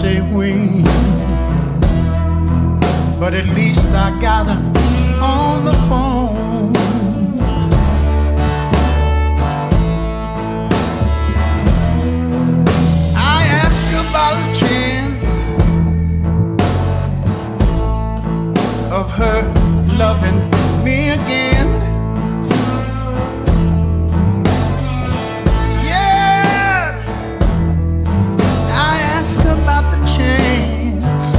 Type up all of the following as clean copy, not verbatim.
say when, but at least I got her on the phone. I asked about a chance of her loving me again. Yes, I asked about the chance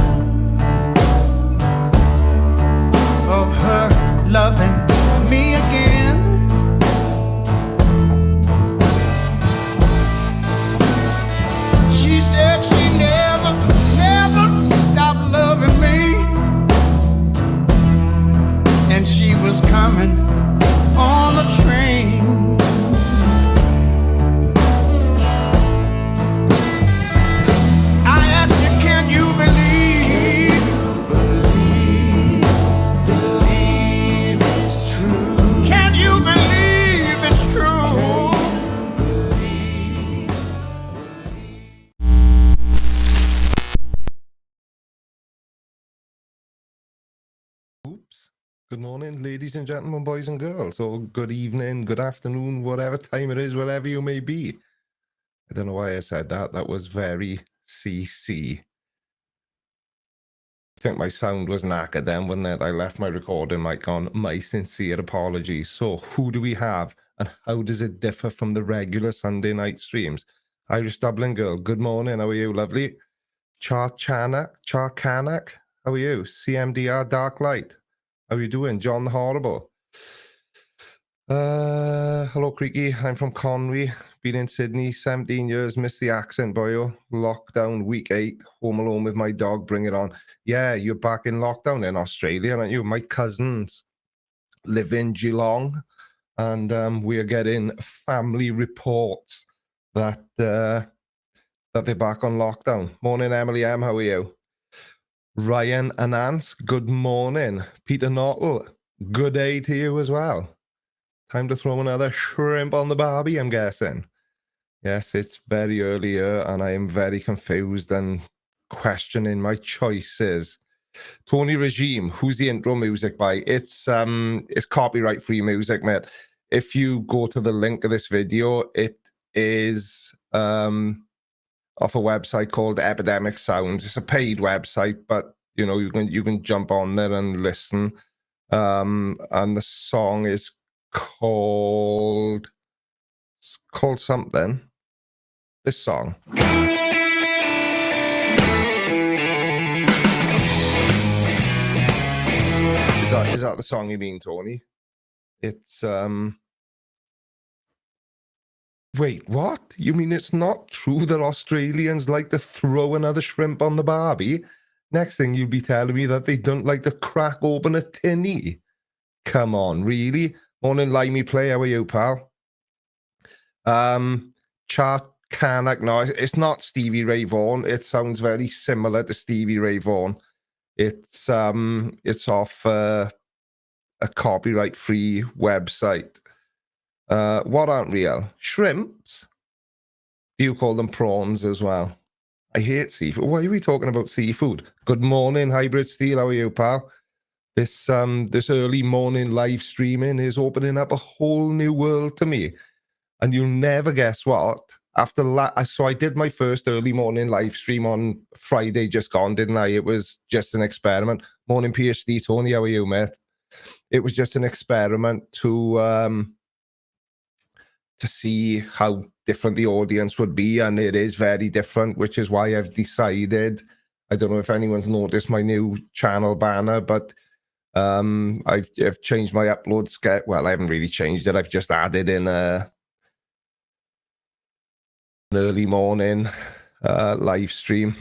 of her loving me again. She said she never stopped loving me, and she was coming on the train. I asked her, can you believe it's true? Can you believe it's true? Oops. Good morning, ladies and gentlemen, boys and girls, or good evening, good afternoon, whatever time it is, wherever you may be. I don't know why I said that. That was very CC. I think my sound was knackered then, wasn't it? I left my recording mic on. My sincere apologies. So who do we have, and how does it differ from the regular Sunday night streams? Irish Dublin Girl, good morning. How are you, lovely? Charkanak, how are you? CMDR Dark Light, how are you doing? John the Horrible. Hello, Creaky. I'm from Conwy. Been in Sydney 17 years. Missed the accent, boyo. Lockdown week 8. Home alone with my dog. Bring it on. Yeah, you're back in lockdown in Australia, aren't you? My cousins live in Geelong, and we are getting family reports that they're back on lockdown. Morning, Emily M. How are you? Ryan Anance, good morning. Peter Nottle, good day to you as well. Time to throw another shrimp on the barbie, I'm guessing. Yes, it's very early here, and I am very confused and questioning my choices. Tony Regime, who's the intro music by? It's copyright-free music, mate. If you go to the link of this video, it is off a website called Epidemic Sounds. It's a paid website, but you know you can jump on there and listen. And the song is called something. This song. Is that the song you mean, Tony? It's wait, what? You mean it's not true that Australians like to throw another shrimp on the barbie? Next thing you'll be telling me that they don't like to crack open a tinny. Come on, really? Morning, Limey Play. How are you, pal? Charkanak. No, it's not Stevie Ray Vaughan. It sounds very similar to Stevie Ray Vaughan. It's off a copyright-free website. What aren't real? Shrimps? Do you call them prawns as well? I hate seafood. Why are we talking about seafood? Good morning, Hybrid Steel. How are you, pal? This early morning live streaming is opening up a whole new world to me. And you'll never guess what. So I did my first early morning live stream on Friday just gone, didn't I? It was just an experiment. Morning, PhD Tony. How are you, mate? It was just an experiment to see how different the audience would be, and it is very different, which is why I've decided. I don't know if anyone's noticed my new channel banner, but I've changed my upload schedule. Well, I haven't really changed it. I've just added in an early morning live stream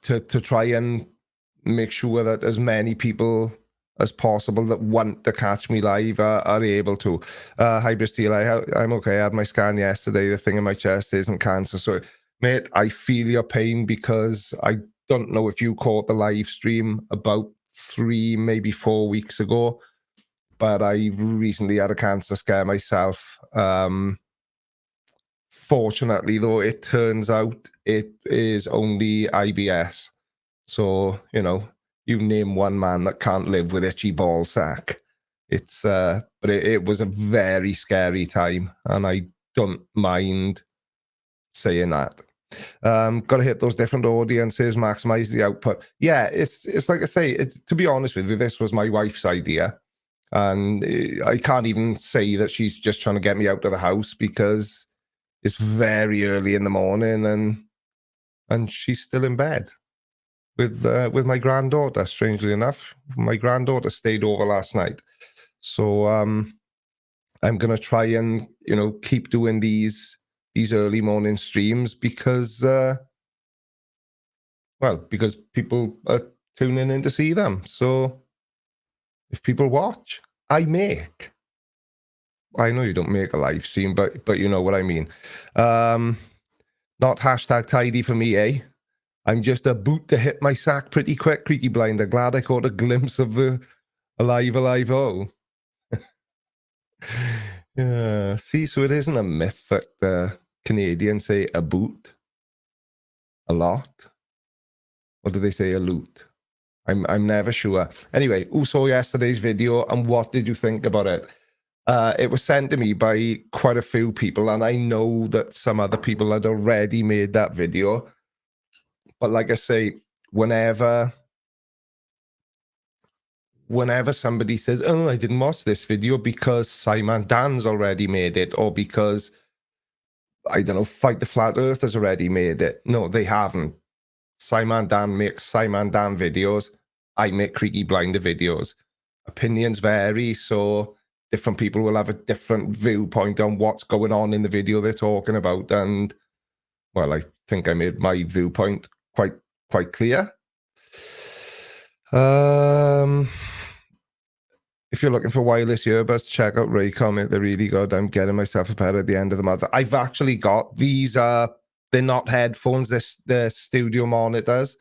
to try and make sure that as many people as possible that want to catch me live are able to. Hybrid Steel, I'm okay. I had my scan yesterday. The thing in my chest isn't cancer. So, mate, I feel your pain, because I don't know if you caught the live stream about 3, maybe 4 weeks ago, but I've recently had a cancer scare myself. Unfortunately, though, it turns out it is only IBS. So, you know, you name one man that can't live with itchy ball sack. It's but it was a very scary time, and I don't mind saying that. Got to hit those different audiences, maximize the output. Yeah, it's like I say, to be honest with you, this was my wife's idea, and I can't even say that she's just trying to get me out of the house, because it's very early in the morning, and she's still in bed with my granddaughter. Strangely enough, my granddaughter stayed over last night, so I'm gonna try and, you know, keep doing these early morning streams, because because people are tuning in to see them. So if people watch, I make. I know you don't make a live stream, but you know what I mean. Not hashtag tidy for me, eh? I'm just a boot to hit my sack pretty quick, Creaky Blinder. Glad I caught a glimpse of the alive, oh. Yeah, see, so it isn't a myth that Canadians say a boot a lot. Or do they say a loot? I'm never sure. Anyway, who saw yesterday's video, and what did you think about it? It was sent to me by quite a few people, and I know that some other people had already made that video. But like I say, whenever somebody says, oh, I didn't watch this video because Simon Dan's already made it, or because, I don't know, Fight the Flat Earth has already made it. No, they haven't. Simon Dan makes Simon Dan videos. I make Creaky Blinder videos. Opinions vary, so different people will have a different viewpoint on what's going on in the video they're talking about. And, well, I think I made my viewpoint quite clear. If you're looking for wireless earbuds, check out Raycom. They're really good. I'm getting myself a pair at the end of the month. I've actually got these. They're not headphones. They're studio monitors.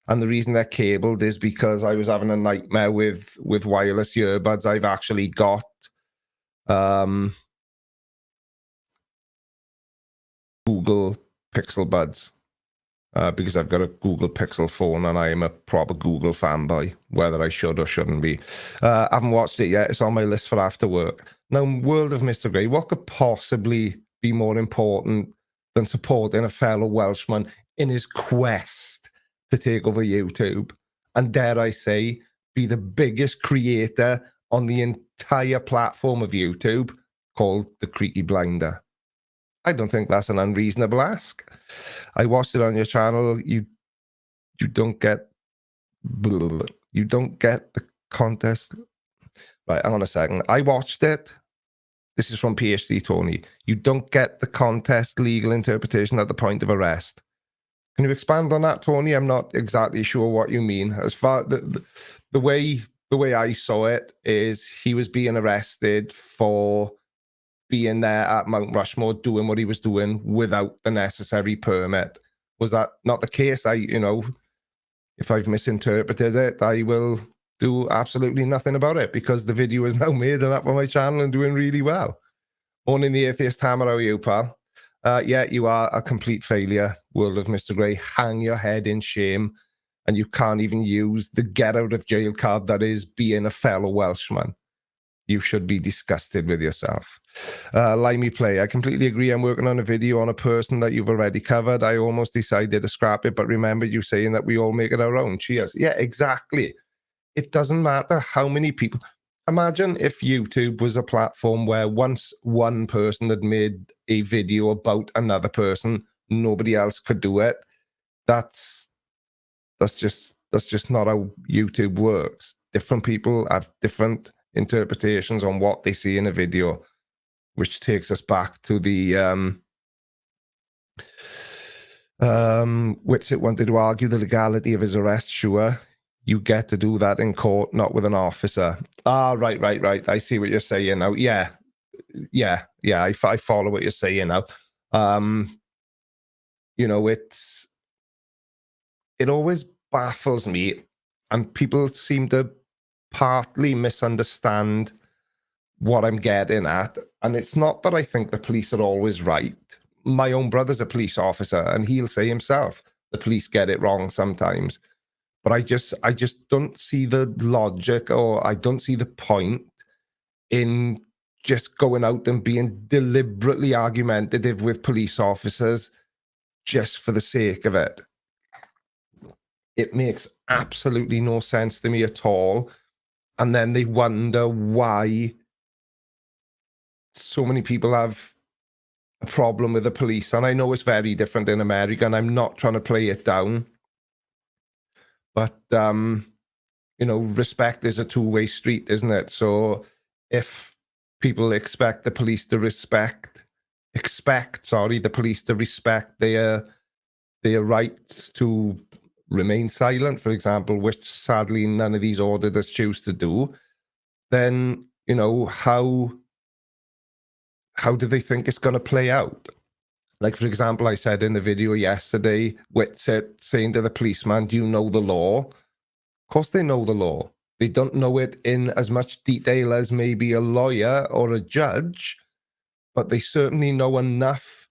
And the reason they're cabled is because I was having a nightmare with wireless earbuds. I've actually got Google Pixel Buds. Because I've got a Google Pixel phone and I am a proper Google fanboy, whether I should or shouldn't be. I haven't watched it yet. It's on my list for after work. Now, World of Mr. Grey, what could possibly be more important than supporting a fellow Welshman in his quest to take over YouTube? And dare I say, be the biggest creator on the entire platform of YouTube, called the Creaky Blinder. I don't think that's an unreasonable ask. I watched it on your channel. You don't get the contest. Right, hang on a second. I watched it. This is from PhD Tony. You don't get the contest legal interpretation at the point of arrest. Can you expand on that, Tony? I'm not exactly sure what you mean. As far the way I saw it is, he was being arrested for being there at Mount Rushmore, doing what he was doing without the necessary permit. Was that not the case? If I've misinterpreted it, I will do absolutely nothing about it, because the video is now made and up on my channel and doing really well. Owning the Atheist Hammer, how are you, pal? Yeah, you are a complete failure, World of Mr. Grey. Hang your head in shame, and you can't even use the get out of jail card that is being a fellow Welshman. You should be disgusted with yourself. Limey Play, I completely agree. I'm working on a video on a person that you've already covered. I almost decided to scrap it, but remember you saying that we all make it our own. Cheers. Yeah, exactly. It doesn't matter how many people. Imagine if YouTube was a platform where once one person had made a video about another person, nobody else could do it. That's just not how YouTube works. Different people have different interpretations on what they see in a video, which takes us back to the Witsit wanted to argue the legality of his arrest. Sure, you get to do that in court, not with an officer. Right. I see what you're saying now. Yeah, I follow what you're saying now. You know, it always baffles me, and people seem to partly misunderstand what I'm getting at. And it's not that I think the police are always right. my own brother's a police officer, and he'll say himself, the police get it wrong sometimes. But I just don't see the logic, or I don't see the point in just going out and being deliberately argumentative with police officers just for the sake of it. It makes absolutely no sense to me at all. And then they wonder why so many people have a problem with the police. And I know it's very different in America, and I'm not trying to play it down. But, you know, respect is a two-way street, isn't it? So if people expect the police to respect their rights to remain silent, for example, which sadly none of these auditors choose to do, then, you know, how do they think it's going to play out? Like, for example, I said in the video yesterday, Whitsett saying to the policeman, do you know the law? Of course they know the law. They don't know it in as much detail as maybe a lawyer or a judge, but they certainly know enough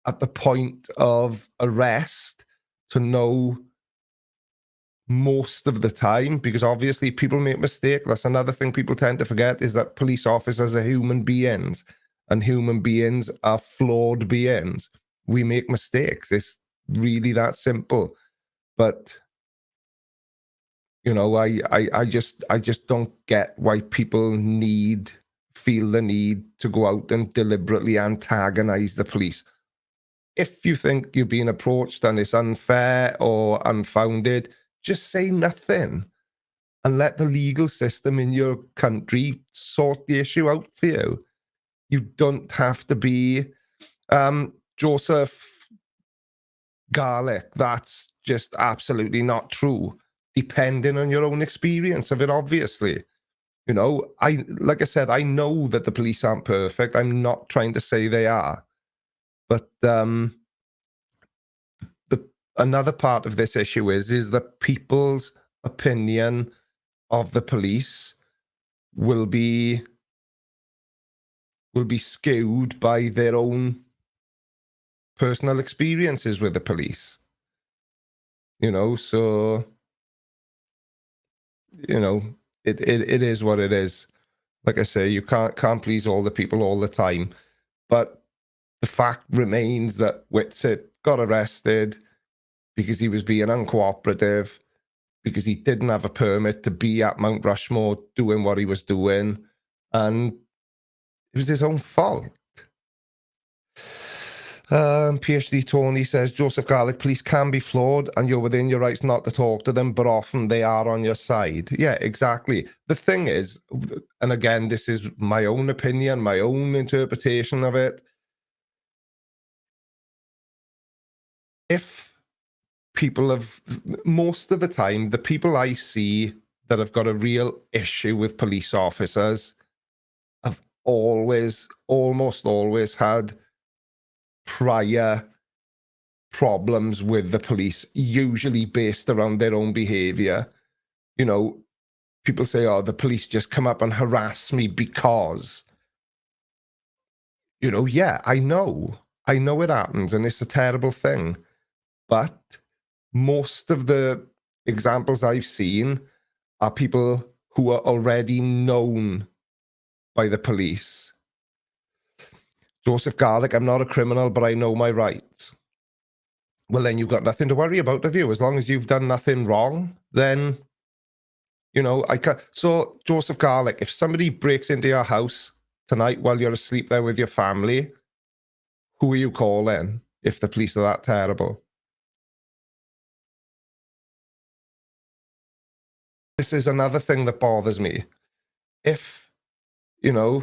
at the point of arrest to know most of the time, because obviously people make mistakes. That's another thing people tend to forget, is that police officers are human beings, and human beings are flawed beings. We make mistakes. It's really that simple. But you know, I just don't get why people feel the need to go out and deliberately antagonize the police. If you think you're being approached and it's unfair or unfounded, just say nothing and let the legal system in your country sort the issue out for you. You don't have to be Joseph Garlic. That's just absolutely not true, depending on your own experience of it, obviously. You know, like I said, I know that the police aren't perfect. I'm not trying to say they are. But another part of this issue is that people's opinion of the police will be skewed by their own personal experiences with the police. You know, so, you know, it is what it is. Like I say, you can't please all the people all the time. But the fact remains that Whitsett got arrested because he was being uncooperative, because he didn't have a permit to be at Mount Rushmore doing what he was doing, and it was his own fault. PhD Tony says, Joseph Garlic, police can be flawed and you're within your rights not to talk to them, but often they are on your side. Yeah, exactly. The thing is, and again, this is my own opinion, my own interpretation of it. If people have, most of the time, the people I see that have got a real issue with police officers have almost always had prior problems with the police, usually based around their own behavior. You know, people say, oh, the police just come up and harass me because, you know, yeah, I know it happens and it's a terrible thing. But most of the examples I've seen are people who are already known by the police. Joseph Garlic, I'm not a criminal, but I know my rights. Well, then you've got nothing to worry about, have you? As long as you've done nothing wrong, then, you know, I can. So, Joseph Garlic, if somebody breaks into your house tonight while you're asleep there with your family, who are you calling if the police are that terrible? This is another thing that bothers me. If, you know,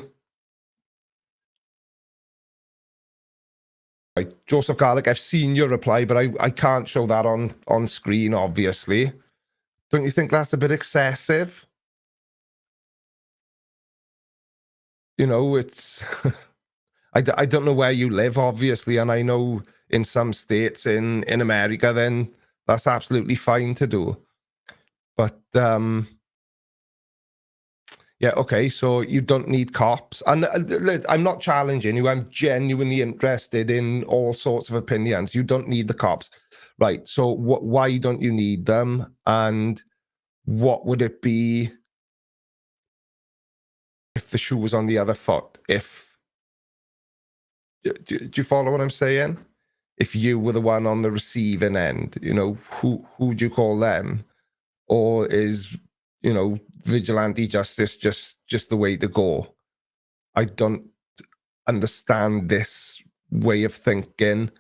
right, Joseph Garlic, I've seen your reply, but I can't show that on screen, obviously. Don't you think that's a bit excessive? You know, it's... I don't know where you live, obviously, and I know in some states in America, then that's absolutely fine to do. But, Yeah, okay, so you don't need cops. And I'm not challenging you. I'm genuinely interested in all sorts of opinions. You don't need the cops. Right, so why don't you need them? And what would it be if the shoe was on the other foot? Do you follow what I'm saying? If you were the one on the receiving end, who do you call them? Or is, vigilante justice just the way to go? I don't understand this way of thinking,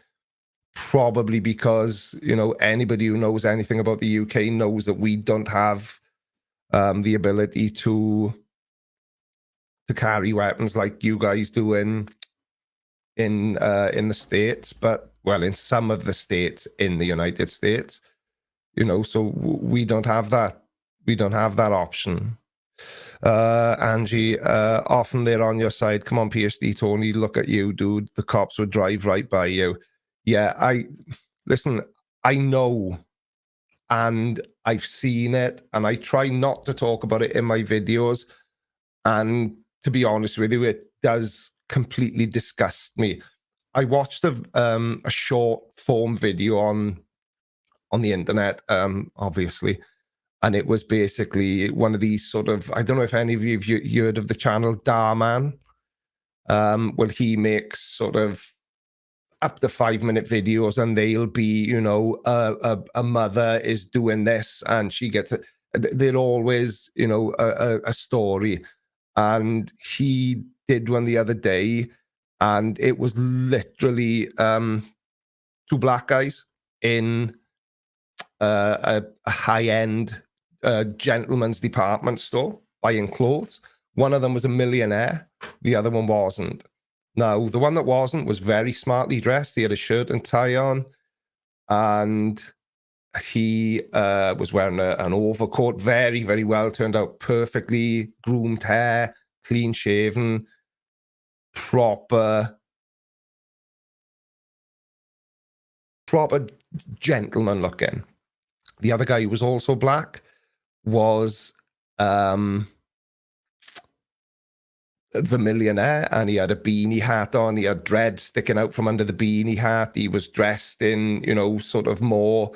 probably because, anybody who knows anything about the UK knows that we don't have the ability to carry weapons like you guys do in the States, but in some of the states in the United States, so we don't have that. We don't have that option. Angie, often they're on your side. Come on, PhD Tony, look at you, dude. The cops would drive right by you. Yeah, listen, I know, and I've seen it, and I try not to talk about it in my videos. And to be honest with you, it does completely disgust me. I watched a short form video on the internet, obviously, and it was basically one of these sort of, I don't know if any of you have heard of the channel Darman. Well, he makes sort of up to 5-minute videos, and they'll be, a mother is doing this and she gets it. They're always, a story. And he did one the other day, and it was literally two black guys in a high-end gentleman's department store buying clothes. One of them was a millionaire, the other one wasn't. Now, the one that wasn't was very smartly dressed. He had a shirt and tie on, and he was wearing an overcoat, very, very well, turned out perfectly, groomed hair, clean shaven, proper gentleman looking. The other guy who was also black was the millionaire, and he had a beanie hat on. He had dreads sticking out from under the beanie hat. He was dressed in, sort of more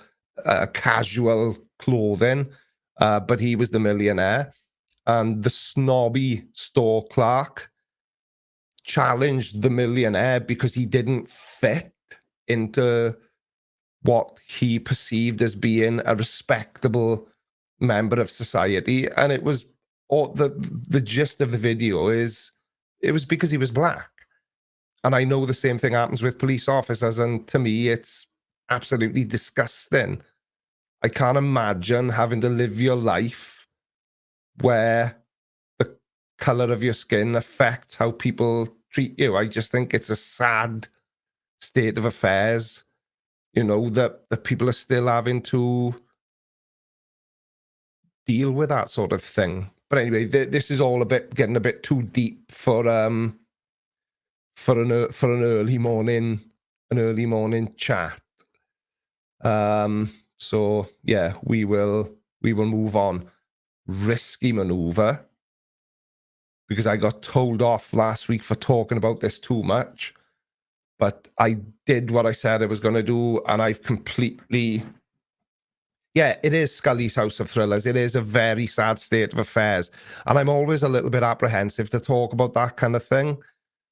casual clothing, but he was the millionaire. And the snobby store clerk challenged the millionaire because he didn't fit into what he perceived as being a respectable member of society. And it was the gist of the video is it was because he was black. And I know the same thing happens with police officers, and to me it's absolutely disgusting. I can't imagine having to live your life where the color of your skin affects how people treat you. I just think it's a sad state of affairs, that people are still having to deal with that sort of thing. But anyway, this is all getting a bit too deep for an early morning chat. So yeah, we will move on. Risky maneuver, because I got told off last week for talking about this too much, but I did what I said I was going to do, and I've completely... Yeah, it is Scully's House of Thrillers. It is a very sad state of affairs, and I'm always a little bit apprehensive to talk about that kind of thing.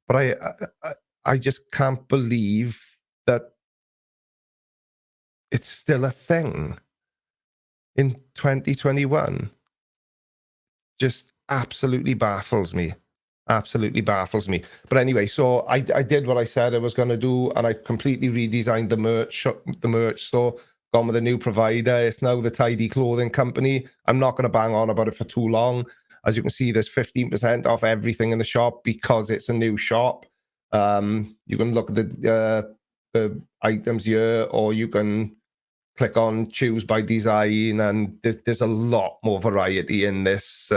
But I just can't believe that it's still a thing in 2021. Just absolutely baffles me. Absolutely baffles me. But anyway, so I did what I said I was going to do, and I completely redesigned the merch store. Gone with a new provider. It's now the Tidy Clothing Company. I'm not going to bang on about it for too long. As you can see, there's 15% off everything in the shop because it's a new shop. You can look at the items here, or you can click on Choose by Design, and there's a lot more variety in this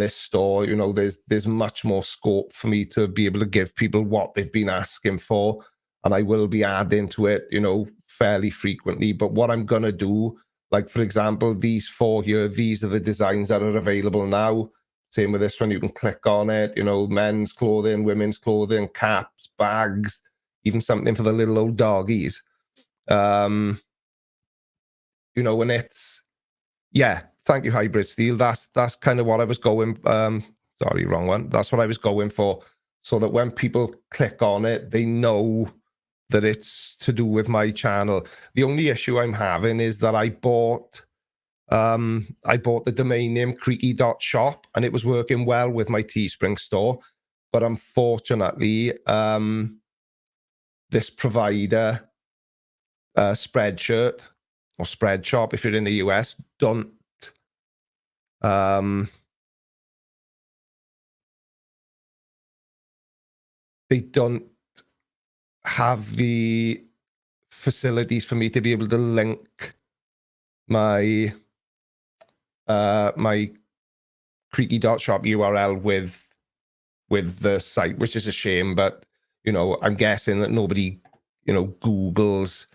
store. There's much more scope for me to be able to give people what they've been asking for, and I will be adding to it, fairly frequently. But what I'm going to do Like, for example, these 4 here, these are the designs that are available now. Same with this one, you can click on it, you know, men's clothing, women's clothing, caps, bags, even something for the little old doggies. You know, and it's, yeah, thank you, Hybrid Steel. That's kind of what I was going, sorry, wrong one. That's what I was going for. So that when people click on it, they know that it's to do with my channel. The only issue I'm having is that I bought the domain name creaky.shop, and it was working well with my Teespring store. But unfortunately, this provider, Spreadshirt or Spreadshop, if you're in the US, they don't have the facilities for me to be able to link my my creaky.shop URL with the site, which is a shame. But you know, I'm guessing that nobody, you know, Googles,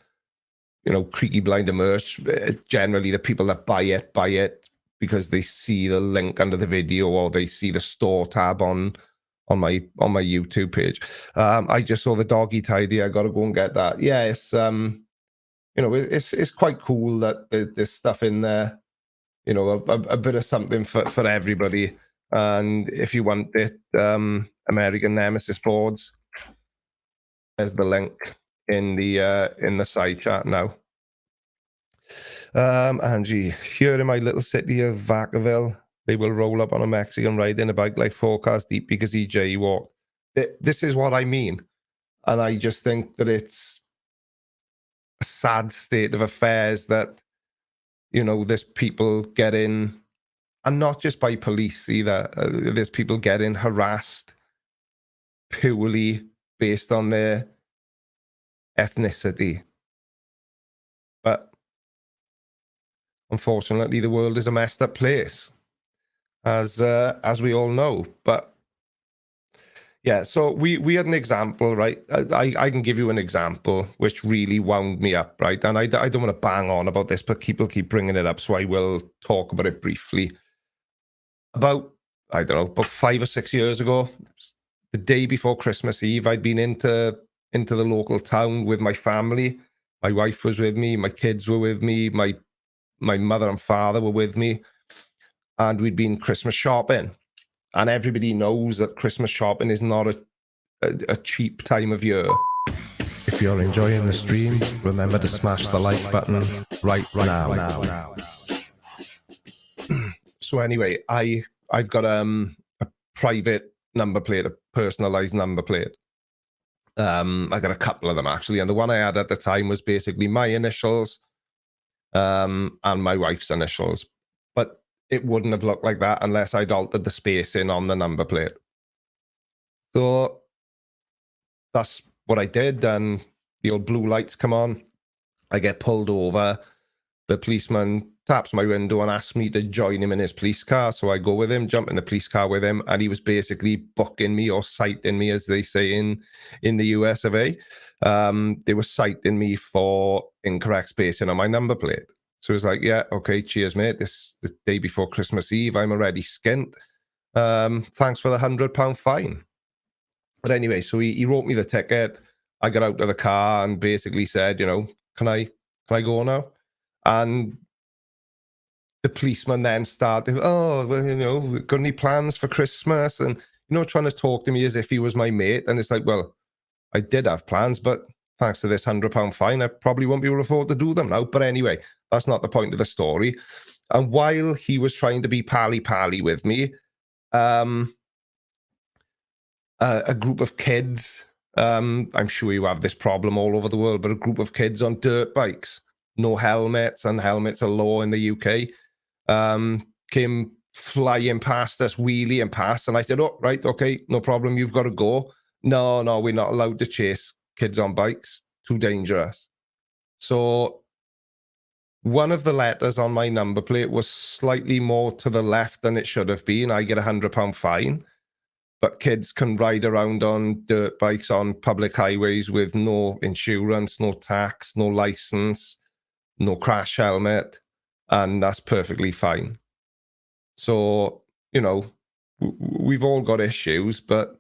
you know, Creaky Blinder merch. Generally, the people that buy it because they see the link under the video, or they see the store tab on my YouTube page. I just saw the doggy tidy. I got to go and get that. Yeah, it's you know, it's quite cool that there's stuff in there. You know, a bit of something for everybody. And if you want it, American Nemesis boards, there's the link in the side chat now. Angie, here in my little city of Vacaville, they will roll up on a Mexican riding a bike like 4 cars deep because he jaywalked. This is what I mean. And I just think that it's a sad state of affairs that, you know, there's people getting, and not just by police either, there's people getting harassed purely based on their ethnicity. But unfortunately, the world is a messed up place, as we all know. But yeah, so we had an example, right? I can give you an example which really wound me up, right? And I don't want to bang on about this, but people keep bringing it up, so I will talk about it briefly. About, I don't know, about 5 or 6 years ago, the day before Christmas Eve, I'd been into the local town with my family. My wife was with me, my kids were with me, my mother and father were with me, and we'd been Christmas shopping. And everybody knows that Christmas shopping is not a cheap time of year. If you're enjoying the stream, remember to smash the like button right now. So anyway, I've got a private number plate, a personalized number plate. I got a couple of them actually, and the one I had at the time was basically my initials and my wife's initials. But it wouldn't have looked like that unless I'd altered the spacing on the number plate. So that's what I did, and the old blue lights come on. I get pulled over. The policeman taps my window and asks me to join him in his police car. So I go with him, jump in the police car with him, and he was basically booking me, or citing me, as they say in the US of A. They were citing me for incorrect spacing on my number plate. So it was like, yeah, okay, cheers, mate. This the day before Christmas Eve. I'm already skint. Thanks for the £100 fine. But anyway, so he wrote me the ticket. I got out of the car and basically said, you know, can I go now? And the policeman then started, oh, well, you know, got any plans for Christmas? And, you know, trying to talk to me as if he was my mate. And it's like, well, I did have plans, but thanks to this £100 fine, I probably won't be able to afford to do them now. But anyway, that's not the point of the story. And while he was trying to be pally with me, a group of kids, I'm sure you have this problem all over the world, but a group of kids on dirt bikes, no helmets, and helmets are law in the UK, came flying past us, wheeling past, and I said, oh, right, okay, no problem, you've got to go. No, we're not allowed to chase kids on bikes, too dangerous. So one of the letters on my number plate was slightly more to the left than it should have been. I get £100 fine. But kids can ride around on dirt bikes on public highways with no insurance, no tax, no license, no crash helmet. and that's perfectly fine. So, you know, we've all got issues, but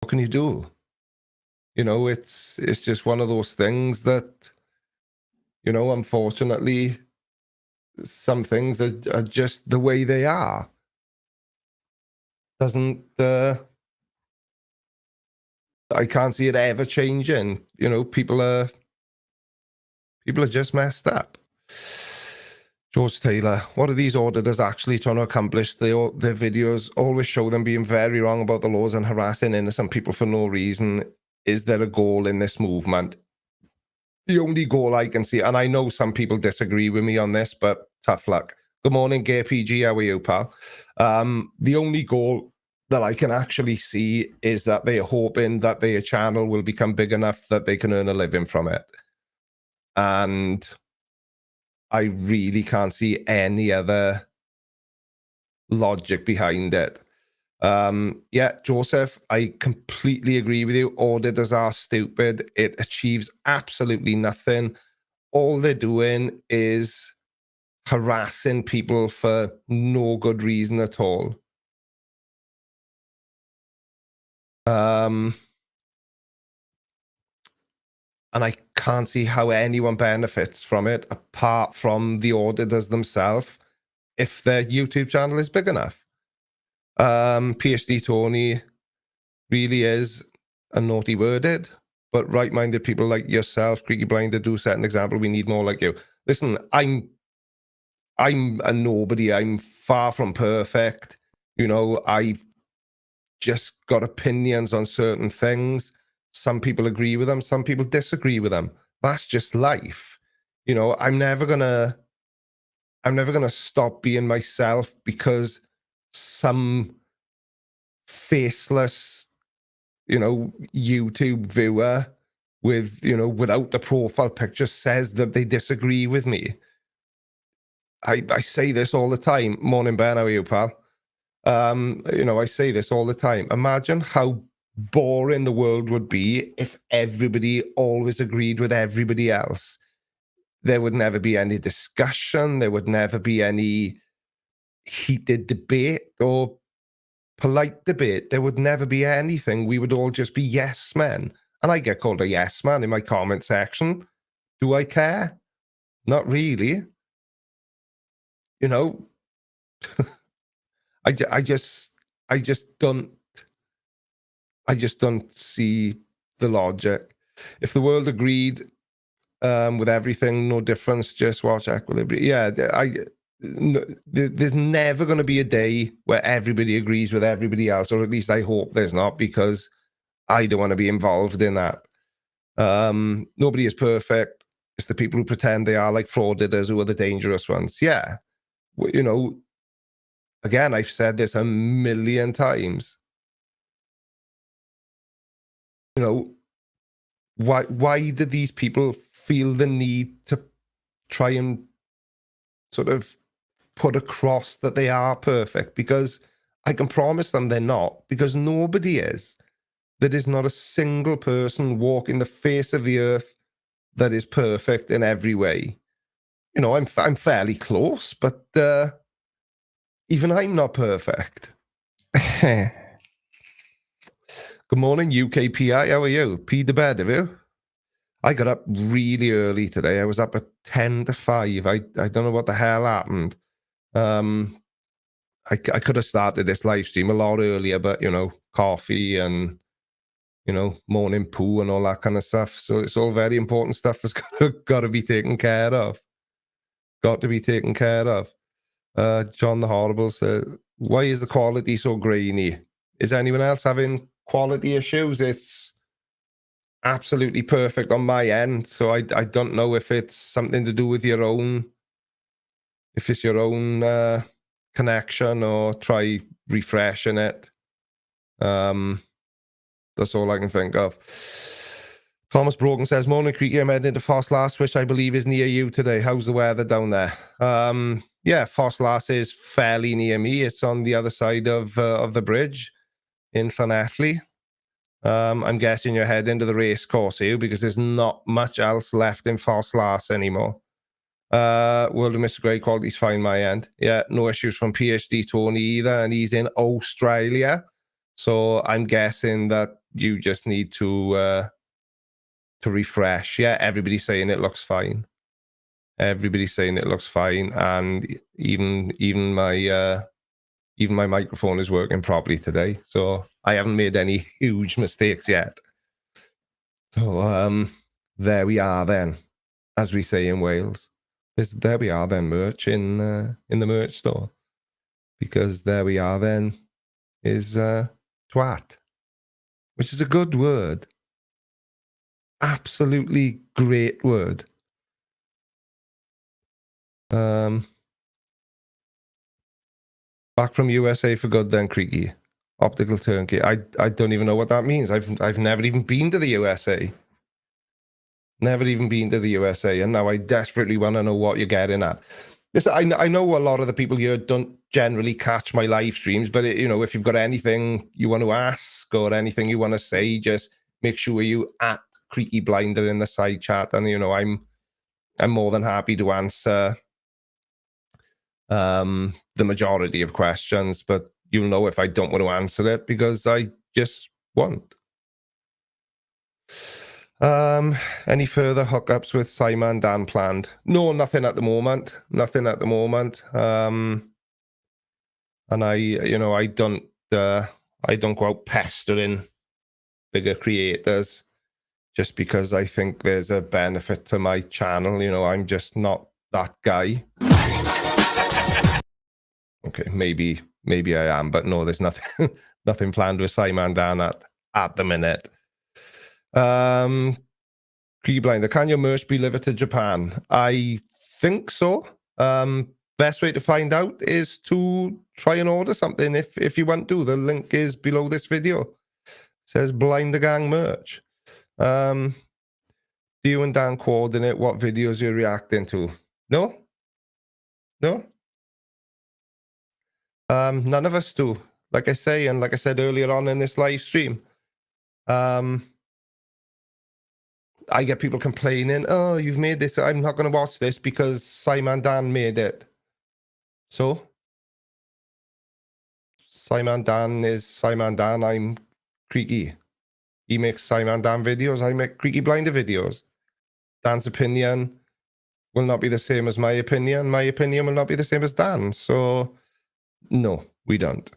what can you do? You know, it's just one of those things that, you know, unfortunately, some things are just the way they are. Doesn't I can't see it ever changing. You know, people are just messed up. George Taylor, what are these auditors actually trying to accomplish? Their videos always show them being very wrong about the laws and harassing innocent people for no reason. Is there a goal in this movement? The only goal I can see, and I know some people disagree with me on this, but tough luck. Good morning, Gay PG. How are you, pal? The only goal that I can actually see is that they are hoping that their channel will become big enough that they can earn a living from it. And I really can't see any other logic behind it. Yeah, Joseph, I completely agree with you. Auditors are stupid. It achieves absolutely nothing. All they're doing is harassing people for no good reason at all. And I can't see how anyone benefits from it apart from the auditors themselves if their YouTube channel is big enough. PhD Tony really is a naughty worded, but right-minded people like yourself, Creaky Blinder, do set an example. We need more like you. Listen, I'm a nobody. I'm far from perfect. You know, I've just got opinions on certain things. Some people agree with them, some people disagree with them. That's just life. You know, I'm never gonna stop being myself because some faceless, you know, YouTube viewer with, you know, without the profile picture says that they disagree with me. I say this all the time. Morning, Ben. How are you, pal? You know, I say this all the time. Imagine how boring the world would be if everybody always agreed with everybody else. There would never be any discussion. There would never be any heated debate or polite debate. There would never be anything. We would all just be yes men. And I get called a yes man in my comment section. Do I care? Not really. You know, I just don't see the logic. If the world agreed with everything, no difference, just watch Equilibrium. Yeah, there's never going to be a day where everybody agrees with everybody else, or at least I hope there's not, because I don't want to be involved in that. Nobody is perfect. It's the people who pretend they are, like frauditors, who are the dangerous ones. Yeah, you know, again, I've said this a million times. You know, why do these people feel the need to try and sort of put across that they are perfect? Because I can promise them they're not, because nobody is. There is not a single person walking the face of the earth that is perfect in every way. You know, I'm fairly close, but even I'm not perfect. Good morning, UKPI. How are you? Peed the bed, have you? I got up really early today. I was up at 10 to 5. I don't know what the hell happened. I could have started this live stream a lot earlier, but, you know, coffee and, you know, morning poo and all that kind of stuff. So it's all very important stuff that's got to be taken care of. Got to be taken care of. John the Horrible says, why is the quality so grainy? Is anyone else having quality issues? It's absolutely perfect on my end. So I don't know if it's something to do with your own, if it's your own connection, or try refreshing it. That's all I can think of. Thomas Brogan says, morning, Creaky. I'm heading to Fosslas, which I believe is near you today. How's the weather down there? Yeah, Fosslas is fairly near me. It's on the other side of the bridge in Llanelli. I'm guessing you're heading to the race course here, because there's not much else left in Fosslas anymore. World of Mr. Grey quality's fine my end. Yeah, no issues from PhD Tony either, and he's in Australia. So I'm guessing that you just need to refresh. Yeah, everybody's saying it looks fine. Everybody's saying it looks fine, and even my microphone is working properly today. So I haven't made any huge mistakes yet. So there we are then, as we say in Wales. There we are then merch in the merch store, because there we are then is twat, which is a good word. Absolutely great word. Back from USA for good then, Creaky. Optical turnkey. I don't even know what that means. I've never even been to the USA. Never even been to the USA, and now I desperately want to know what you're getting at. Listen, I know a lot of the people here don't generally catch my live streams, but if you've got anything you want to ask or anything you want to say, just make sure you at Creaky Blinder in the side chat, and I'm more than happy to answer the majority of questions, but you'll know if I don't want to answer it, because I just won't. Any further hookups with Simon Dan planned? No, nothing at the moment. Nothing at the moment. And I don't go out pestering bigger creators just because I think there's a benefit to my channel. I'm just not that guy. Okay, maybe I am, but no, there's nothing nothing planned with Simon Dan at the minute. Creaky Blinder, can your merch be delivered to Japan? I think so. Best way to find out is to try and order something if you want to. The link is below this video. It says Blinder Gang merch. Do you and Dan coordinate what videos you're reacting to? No? None of us do. Like I say, and like I said earlier on in this live stream, I get people complaining, oh, you've made this, I'm not going to watch this because Simon Dan made it. So? Simon Dan is Simon Dan, I'm Creaky. He makes Simon Dan videos, I make Creaky Blinder videos. Dan's opinion will not be the same as my opinion. My opinion will not be the same as Dan's. So, no, we don't.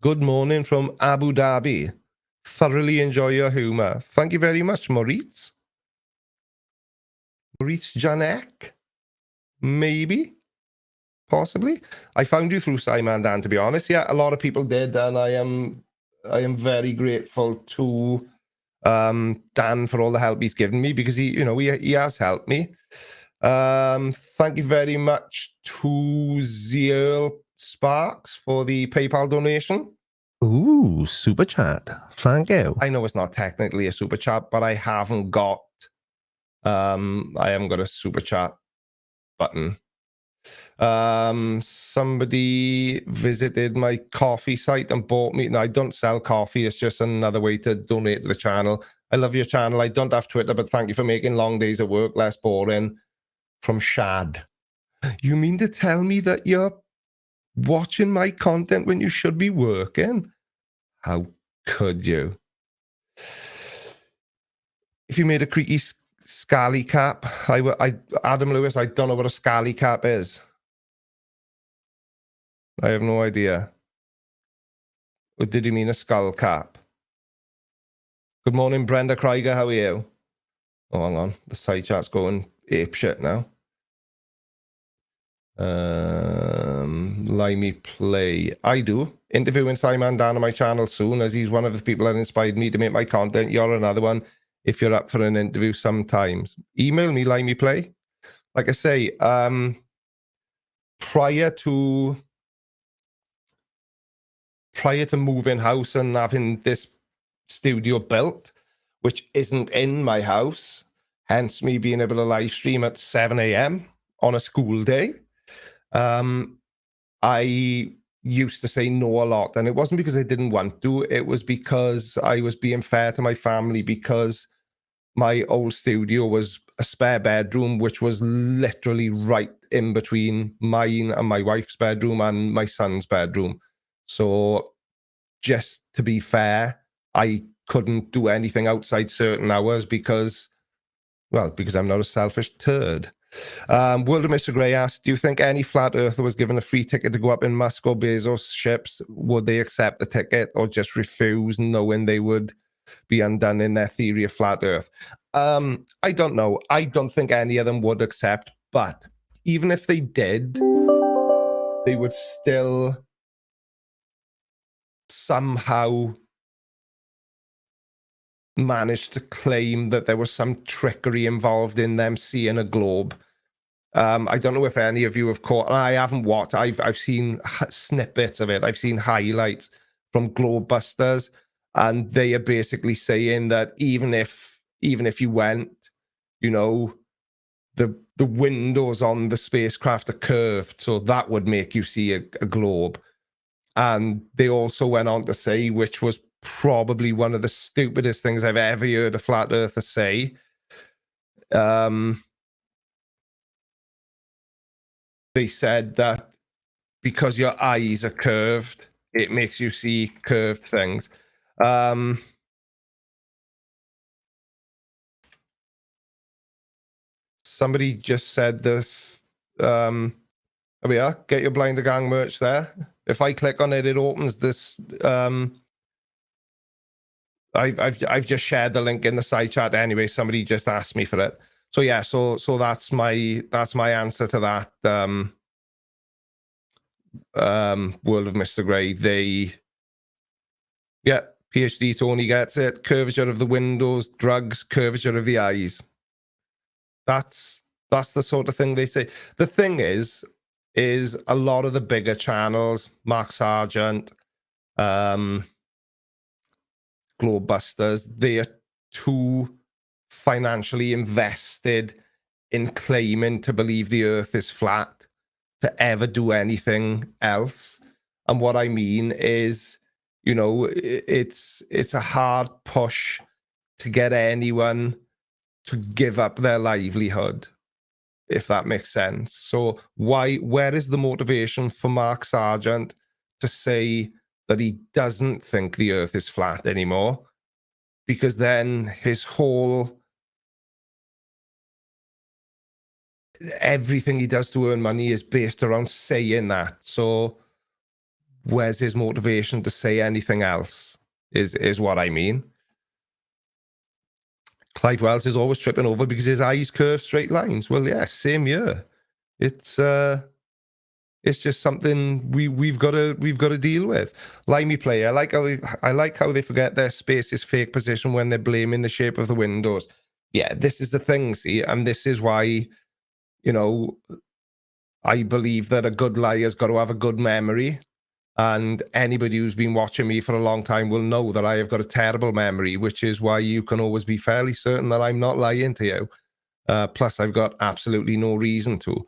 Good morning from Abu Dhabi. Thoroughly enjoy your humor. Thank you very much, Maurice. Maurice Janek? Maybe? Possibly? I found you through Simon Dan, to be honest. Yeah, a lot of people did, and I am very grateful to Dan for all the help he's given me, because he has helped me. Thank you very much to Zeal Sparks for the PayPal donation. Ooh, super chat. Thank you. I know it's not technically a super chat, but I haven't got a super chat button. Somebody visited my coffee site and bought me. No, I don't sell coffee. It's just another way to donate to the channel. I love your channel. I don't have Twitter, but thank you for making long days at work less boring. From Shad. You mean to tell me that you're watching my content when you should be working? How could you? If you made a Creaky scally cap, Adam Lewis, I don't know what a scally cap is. I have no idea. Or did you mean a skull cap? Good morning, Brenda Krieger. How are you? Oh, hang on. The side chat's going apeshit now. Limey play. I do. Interviewing Simon Dan on my channel soon, as he's one of the people that inspired me to make my content. You're another one. If you're up for an interview sometimes, email me, Limey Play. Like I say, prior to moving house and having this studio built, which isn't in my house, hence me being able to live stream at 7 a.m. on a school day, I used to say no a lot, and it wasn't because I didn't want to. It was because I was being fair to my family, because my old studio was a spare bedroom, which was literally right in between mine and my wife's bedroom and my son's bedroom. So just to be fair, I couldn't do anything outside certain hours because I'm not a selfish turd. World of Mr. Grey asked, do you think any flat earther was given a free ticket to go up in Musk or Bezos' ships? Would they accept the ticket or just refuse, knowing they would be undone in their theory of flat earth? I don't know. I don't think any of them would accept, but even if they did, they would still somehow manage to claim that there was some trickery involved in them seeing a globe. I don't know if any of you have caught. I haven't watched. I've seen snippets of it. I've seen highlights from Globebusters, and they are basically saying that even if you went, you know, the windows on the spacecraft are curved, so that would make you see a globe. And they also went on to say, which was probably one of the stupidest things I've ever heard a flat earther say. They said that because your eyes are curved, it makes you see curved things. Somebody just said this. There we are. Get your Blinder Gang merch there. If I click on it, it opens this. I've just shared the link in the side chat anyway. Somebody just asked me for it. So yeah, so that's my answer to that. World of Mr. Grey. PhD Tony gets it. Curvature of the windows, drugs, curvature of the eyes. That's the sort of thing they say. The thing is a lot of the bigger channels, Mark Sargent, Globebusters, they are too financially invested in claiming to believe the earth is flat to ever do anything else. And what I mean is, you know, it's a hard push to get anyone to give up their livelihood, if that makes sense. So where is the motivation for Mark Sargent to say that he doesn't think the earth is flat anymore? Because then his whole, everything he does to earn money is based around saying that. So where's his motivation to say anything else is what I mean. Clive Wells is always tripping over because his eyes curve straight lines. Well, yeah, same here. It's just something we've got to deal with. Limey Play, I like how they forget their space is fake position when they're blaming the shape of the windows. Yeah, this is the thing, see, and this is why, you know, I believe that a good liar's got to have a good memory. And anybody who's been watching me for a long time will know that I have got a terrible memory, which is why you can always be fairly certain that I'm not lying to you. Plus, I've got absolutely no reason to.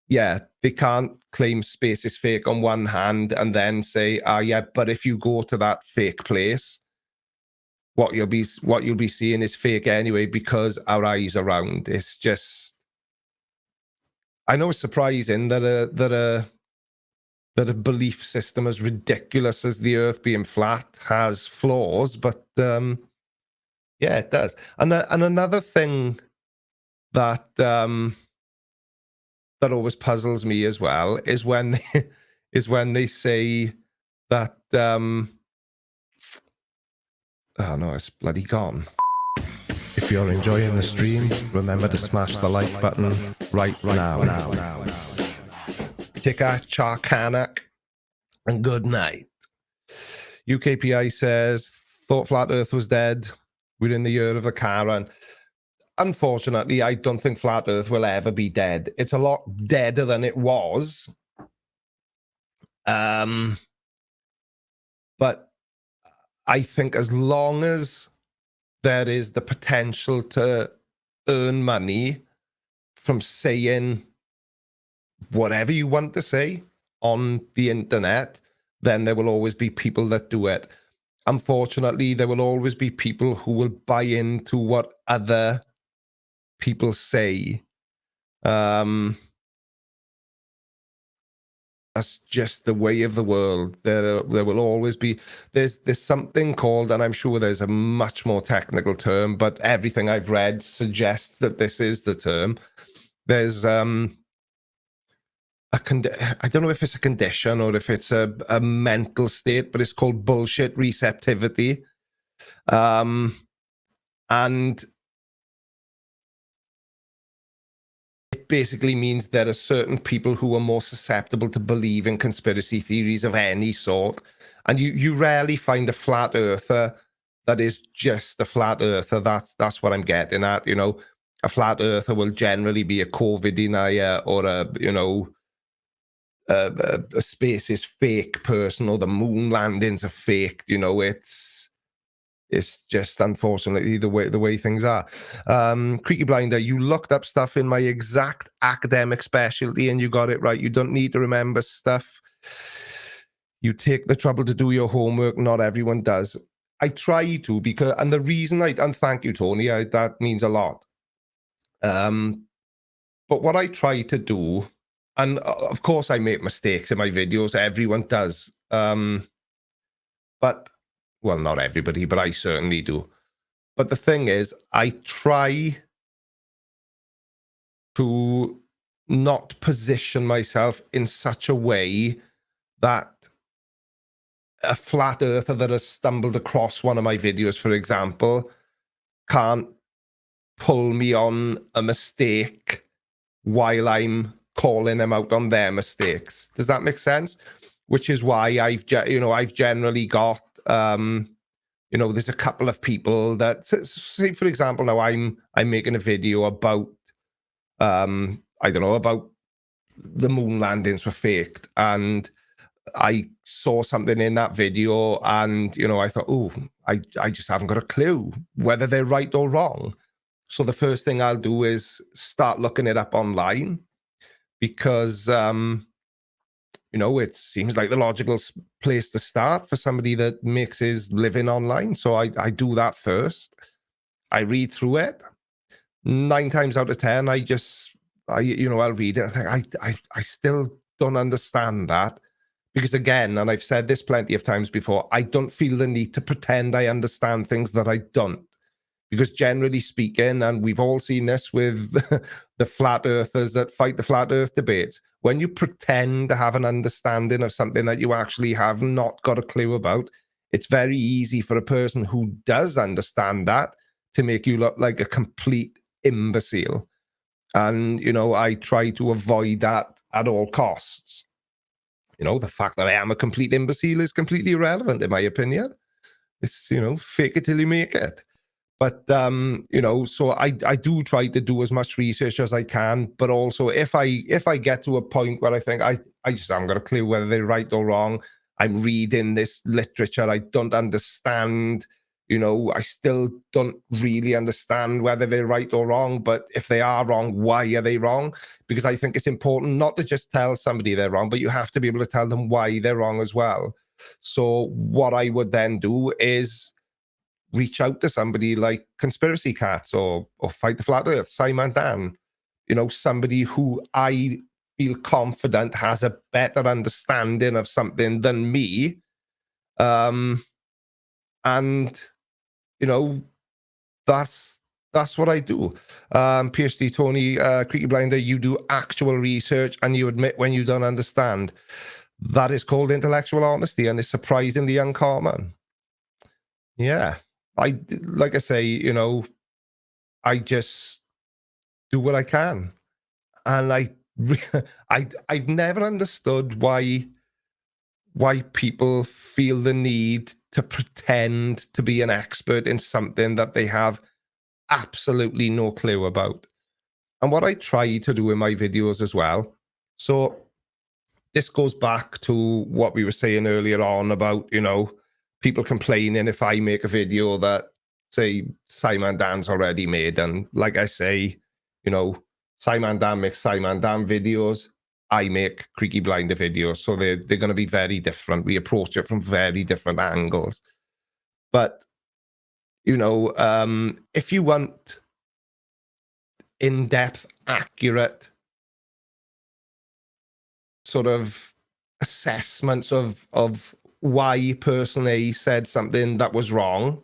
Yeah, they can't claim space is fake on one hand and then say, yeah, but if you go to that fake place, what you'll be seeing is fake anyway because our eyes are round. It's just, I know it's surprising that a belief system as ridiculous as the earth being flat has flaws, but yeah, it does. And another thing that that always puzzles me as well is when they say that oh no, it's bloody gone. If you're enjoying the stream, remember to smash the like button right now. Tika Charkanak, and good night. UKPI says, thought flat earth was dead. We're in the year of the Karen. Unfortunately, I don't think flat earth will ever be dead. It's a lot deader than it was. But I think as long as there is the potential to earn money from saying whatever you want to say on the internet, then there will always be people that do it. Unfortunately, there will always be people who will buy into what other people say. That's just the way of the world. There will always be, there's something called, and I'm sure there's a much more technical term, but everything I've read suggests that this is the term. There's I don't know if it's a condition or if it's a mental state, but it's called bullshit receptivity. And it basically means there are certain people who are more susceptible to believe in conspiracy theories of any sort. And you rarely find a flat earther that is just a flat earther. That's what I'm getting at. You know, a flat earther will generally be a COVID denier or a space is fake person, or the moon landings are fake. You know, it's just unfortunately the way things are. Creaky Blinder, you looked up stuff in my exact academic specialty and you got it right. You don't need to remember stuff. You take the trouble to do your homework. Not everyone does. I try to, because, and the reason and thank you, Tony, that means a lot. But what I try to do, and of course I make mistakes in my videos, everyone does. But well, not everybody, but I certainly do. But the thing is, I try to not position myself in such a way that a flat earther that has stumbled across one of my videos, for example, can't pull me on a mistake while I'm calling them out on their mistakes. Does that make sense? Which is why I've generally got there's a couple of people that say, for example, now I'm making a video about about the moon landings were faked, and I saw something in that video and I thought, oh, I just haven't got a clue whether they're right or wrong. So the first thing I'll do is start looking it up online, because it seems like the logical place to start for somebody that makes his living online. So I do that first. I read through it. 9 times out of 10, I'll read it. I think I still don't understand that, because again, and I've said this plenty of times before, I don't feel the need to pretend I understand things that I don't. Because generally speaking, and we've all seen this with the flat earthers that fight the flat earth debates, when you pretend to have an understanding of something that you actually have not got a clue about, it's very easy for a person who does understand that to make you look like a complete imbecile. And, I try to avoid that at all costs. The fact that I am a complete imbecile is completely irrelevant, in my opinion. It's, fake it till you make it. But, so I do try to do as much research as I can. But also, if I get to a point where I think I just haven't got a clue whether they're right or wrong, I'm reading this literature, I don't understand, I still don't really understand whether they're right or wrong. But if they are wrong, why are they wrong? Because I think it's important not to just tell somebody they're wrong, but you have to be able to tell them why they're wrong as well. So what I would then do is reach out to somebody like Conspiracy Cats or Fight the Flat Earth, Simon Dan, somebody who I feel confident has a better understanding of something than me. And, that's what I do. PhD Tony, Creaky Blinder, you do actual research and you admit when you don't understand. That is called intellectual honesty, and it's surprisingly uncommon. Yeah. Like I say, I just do what I can, and I've never understood why people feel the need to pretend to be an expert in something that they have absolutely no clue about. And what I try to do in my videos as well. So this goes back to what we were saying earlier on about, people complaining if I make a video that, say, Simon Dan's already made. And like I say, Simon Dan makes Simon Dan videos. I make Creaky Blinder videos. So they're going to be very different. We approach it from very different angles. But, if you want in-depth, accurate sort of assessments of why person A said something that was wrong,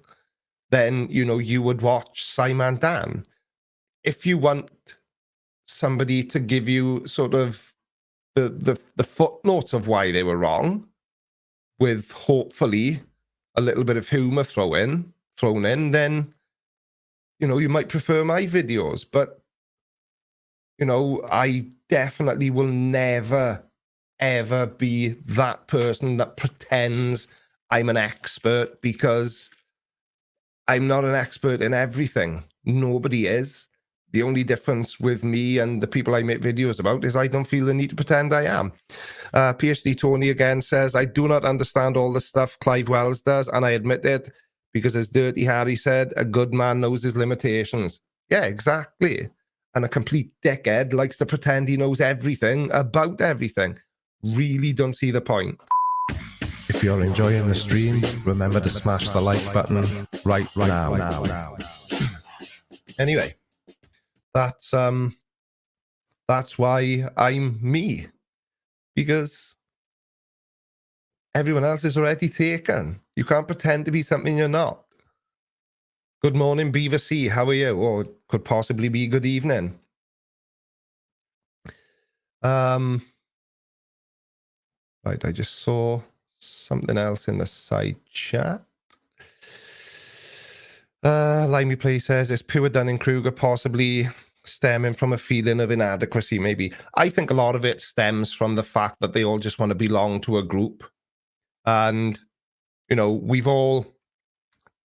then, you know, you would watch Simon Dan. If you want somebody to give you sort of the footnotes of why they were wrong, with hopefully a little bit of humor thrown in, then, you know, you might prefer my videos. But, you know, I definitely will never, ever be that person that pretends I'm an expert, because I'm not an expert in everything. Nobody is. The only difference with me and the people I make videos about is I don't feel the need to pretend I am. PhD Tony again says, I do not understand all the stuff Clive Wells does, and I admit it, because as Dirty Harry said, a good man knows his limitations. Yeah, exactly. And a complete dickhead likes to pretend he knows everything about everything. Really don't see the point. If you're enjoying the stream, remember to smash the like button right now. Anyway, that's why I'm me, because everyone else is already taken. You can't pretend to be something you're not. Good morning, Beaver C. How are you? Or could possibly be good evening. Right, I just saw something else in the side chat. Limey Play says it's pure Dunning-Kruger, possibly stemming from a feeling of inadequacy, maybe. I think a lot of it stems from the fact that they all just want to belong to a group. And, you know, we've all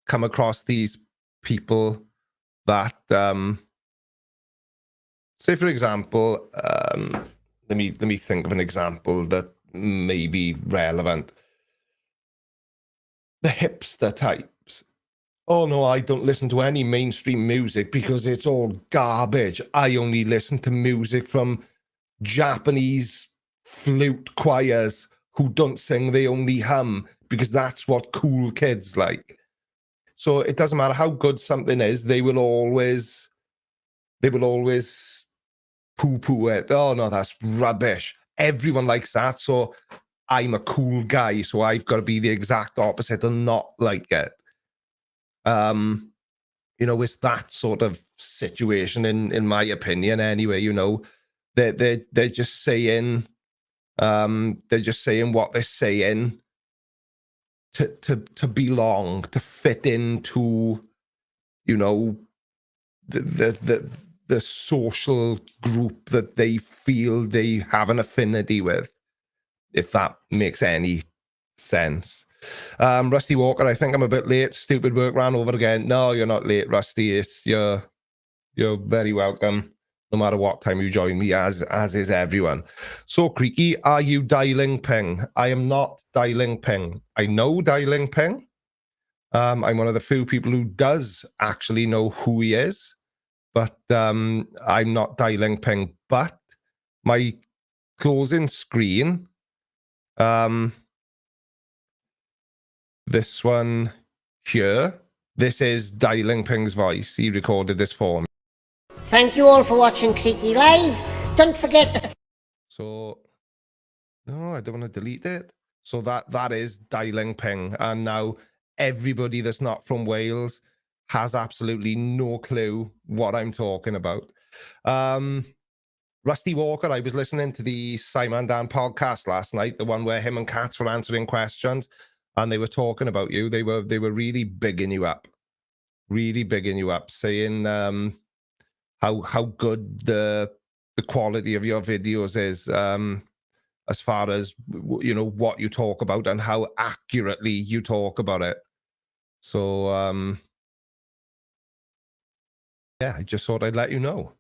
come across these people that, say, for example, let me think of an example that may be relevant. The hipster types. Oh, no, I don't listen to any mainstream music because it's all garbage. I only listen to music from Japanese flute choirs who don't sing, they only hum, because that's what cool kids like. So it doesn't matter how good something is, they will always poo-poo it. Oh, no, that's rubbish. Everyone likes that, so I'm a cool guy, so I've got to be the exact opposite and not like it. You know, it's that sort of situation, in my opinion. Anyway, you know, they're just saying, what they're saying to belong, to fit into, you know, the social group that they feel they have an affinity with, if that makes any sense. Rusty Walker, I think I'm a bit late. Stupid work ran over again. No, you're not late, Rusty. You're very welcome, no matter what time you join me, as is everyone. So, Creaky, are you dialing ping? I am not dialing ping. I know dialing ping. I'm one of the few people who does actually know who he is, but I'm not dialing ping. But my closing screen, this one here, this is dialing ping's voice. He recorded this for me. Thank you all for watching Creaky Live. Don't forget to... So, no, I don't want to delete it. So that is dialing ping. And now everybody that's not from Wales has absolutely no clue what I'm talking about. Rusty Walker, I was listening to the Simon Dan podcast last night, the one where him and Katz were answering questions, and they were talking about you. They were really bigging you up. Really bigging you up, saying how good the quality of your videos is, as far as, you know, what you talk about and how accurately you talk about it. So yeah, I just thought I'd let you know.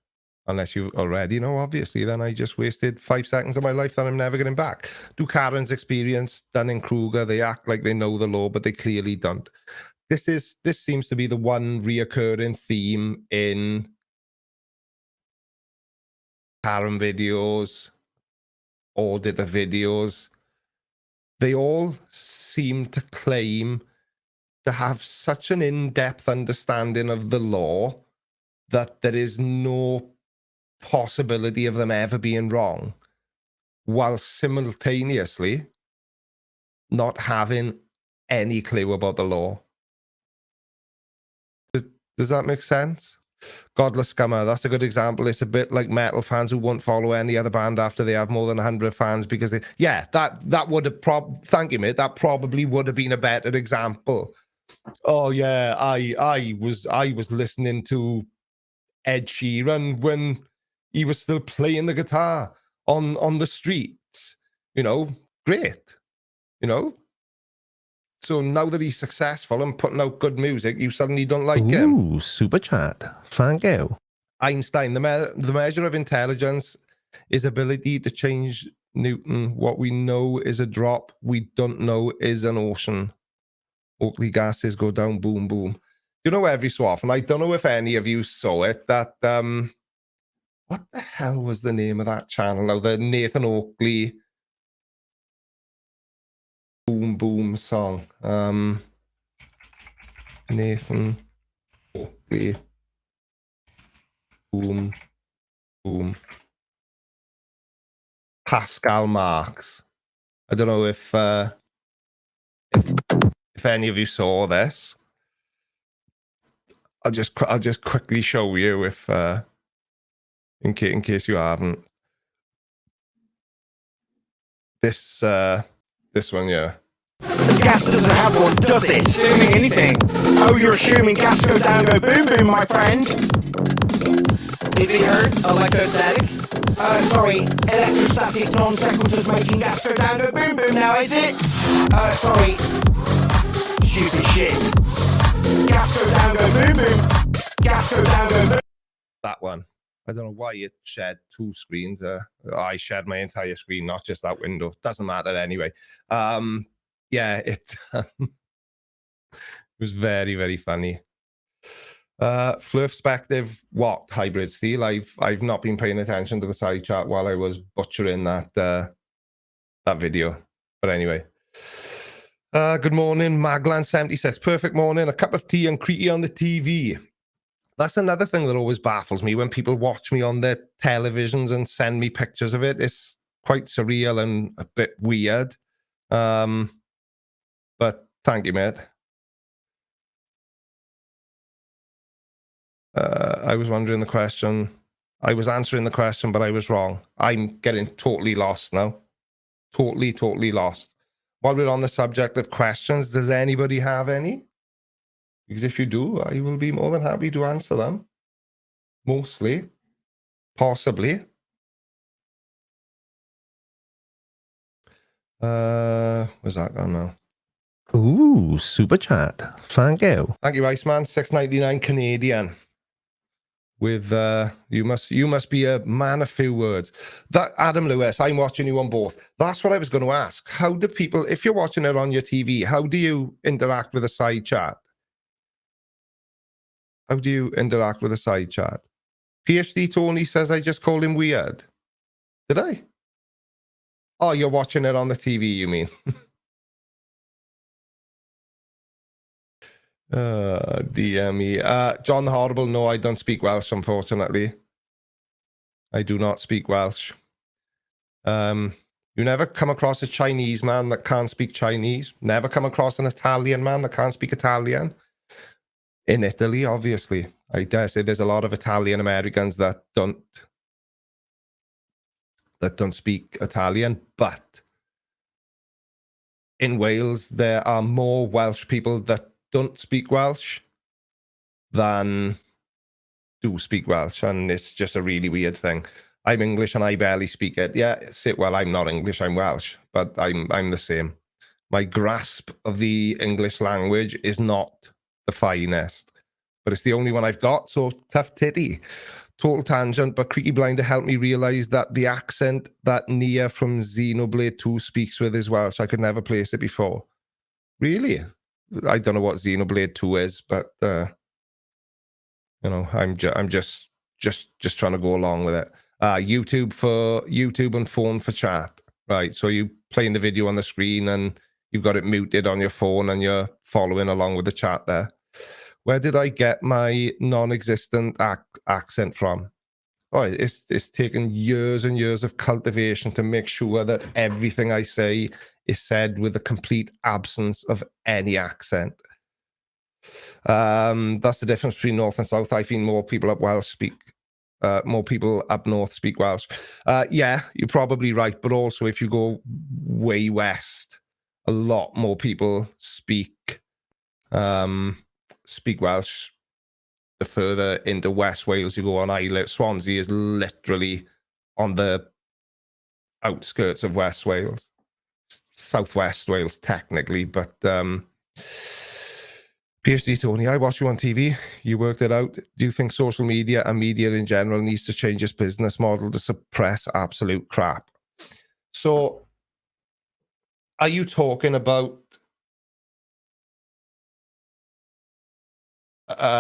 Unless you already know, obviously, then I just wasted 5 seconds of my life that I'm never getting back. Do Karens experience Dunning-Kruger? They act like they know the law, but they clearly don't. This seems to be the one reoccurring theme in Karen videos, auditor videos. They all seem to claim to have such an in-depth understanding of the law that there is no possibility of them ever being wrong, while simultaneously not having any clue about the law. Does that make sense? Godless Scummer, that's a good example. It's a bit like metal fans who won't follow any other band after they have more than 100 fans because they, yeah, that would have thank you, mate. That probably would have been a better example. Oh yeah, I was listening to Ed Sheeran when he was still playing the guitar on the streets. You know, great. You know. So now that he's successful and putting out good music, you suddenly don't like him. Ooh, super chat. Thank you. Einstein, the measure of intelligence is ability to change Newton. What we know is a drop. We don't know is an ocean. Oakley gases go down, boom, boom. You know, every so often, I don't know if any of you saw it, that, what the hell was the name of that channel now? The Nathan Oakley boom, boom song. Nathan Oakley boom, boom. Pascal Marx. I don't know if any of you saw this. I'll just quickly show you if in case you haven't. This one, yeah. This gas doesn't have one, does it? Doing anything. Oh, you're assuming gas goes down, go boom boom, my friend. Is he hurt? Electrostatic? Sorry, electrostatic non sequiturs making gas go down, go boom boom now, is it? Sorry. Stupid shit. Gas go down, go boom boom. Gas go down, go boom. That one. I don't know why it shared two screens. I shared my entire screen, not just that window. Doesn't matter anyway. Yeah, it was very, very funny. Flurfspective, what hybrid steel? I've not been paying attention to the side chat while I was butchering that video. But anyway. Good morning, Maglan76. Perfect morning. A cup of tea and Creaky on the TV. That's another thing that always baffles me when people watch me on their televisions and send me pictures of it. It's quite surreal and a bit weird. But thank you, mate. I was wondering the question. I was answering the question, but I was wrong. I'm getting totally lost now. Totally lost. While we're on the subject of questions, does anybody have any? Because if you do, I will be more than happy to answer them. Mostly. Possibly. Where's that gone now? Ooh, super chat. Thank you. Thank you, Iceman. $6.99 Canadian. With you must be a man of few words. That Adam Lewis, I'm watching you on both. That's what I was going to ask. How do people, if you're watching it on your TV, how do you interact with a side chat? How do you interact with a side chat? PhD Tony says I just called him weird. Did I? Oh, you're watching it on the TV, you mean? DME. John Horrible, no, I don't speak Welsh, unfortunately. I do not speak Welsh. You never come across a Chinese man that can't speak Chinese. Never come across an Italian man that can't speak Italian. In Italy, obviously. I dare say there's a lot of Italian Americans that don't speak Italian, but in Wales, there are more Welsh people that don't speak Welsh than do speak Welsh, and it's just a really weird thing. I'm English and I barely speak it. Yeah, well, I'm not English, I'm Welsh, but I'm the same. My grasp of the English language is not the finest, but it's the only one I've got, so tough titty. Total tangent, but Creaky Blinder helped me realize that the accent that Nia from Xenoblade 2 speaks with is Welsh. I could never place it before. Really? I don't know what Xenoblade 2 is, but you know, I'm just trying to go along with it. YouTube and phone for chat. Right. So you playing the video on the screen and you've got it muted on your phone and you're following along with the chat there. Where did I get my non-existent accent from? Oh, it's taken years and years of cultivation to make sure that everything I say is said with a complete absence of any accent. That's the difference between North and South. I think more people up Welsh speak, more people up North speak Welsh. Yeah, you're probably right. But also, if you go way west, a lot more people speak Welsh. The further into West Wales you go on, Swansea is literally on the outskirts of West Wales, Southwest Wales technically, but PhD Tony, I watch you on TV. You worked it out. Do you think social media and media in general needs to change its business model to suppress absolute crap? So, are you talking about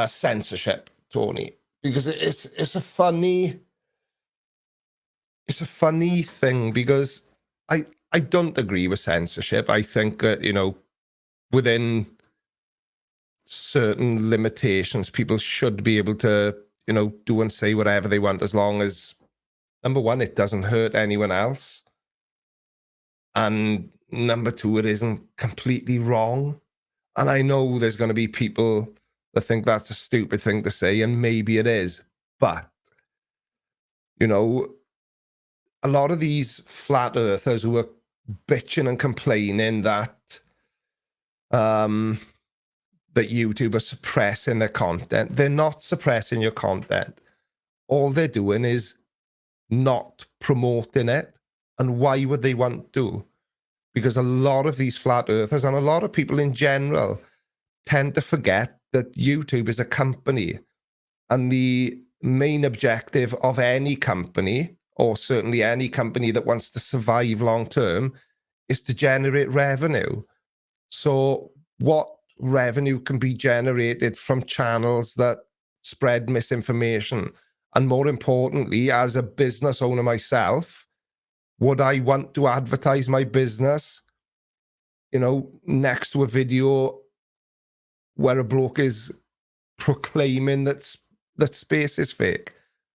censorship, Tony? Because it's a funny thing, because I don't agree with censorship. I think that, within certain limitations, people should be able to, do and say whatever they want, as long as, number one, it doesn't hurt anyone else, and number two, it isn't completely wrong. And I know there's going to be people that think that's a stupid thing to say, and maybe it is, but a lot of these flat earthers who are bitching and complaining that that YouTube are suppressing their content, they're not suppressing your content. All they're doing is not promoting it. And why would they want to? Because a lot of these flat earthers and a lot of people in general tend to forget that YouTube is a company, and the main objective of any company, or certainly any company that wants to survive long term, is to generate revenue. So what revenue can be generated from channels that spread misinformation? And more importantly, as a business owner myself, would I want to advertise my business, next to a video where a bloke is proclaiming that space is fake?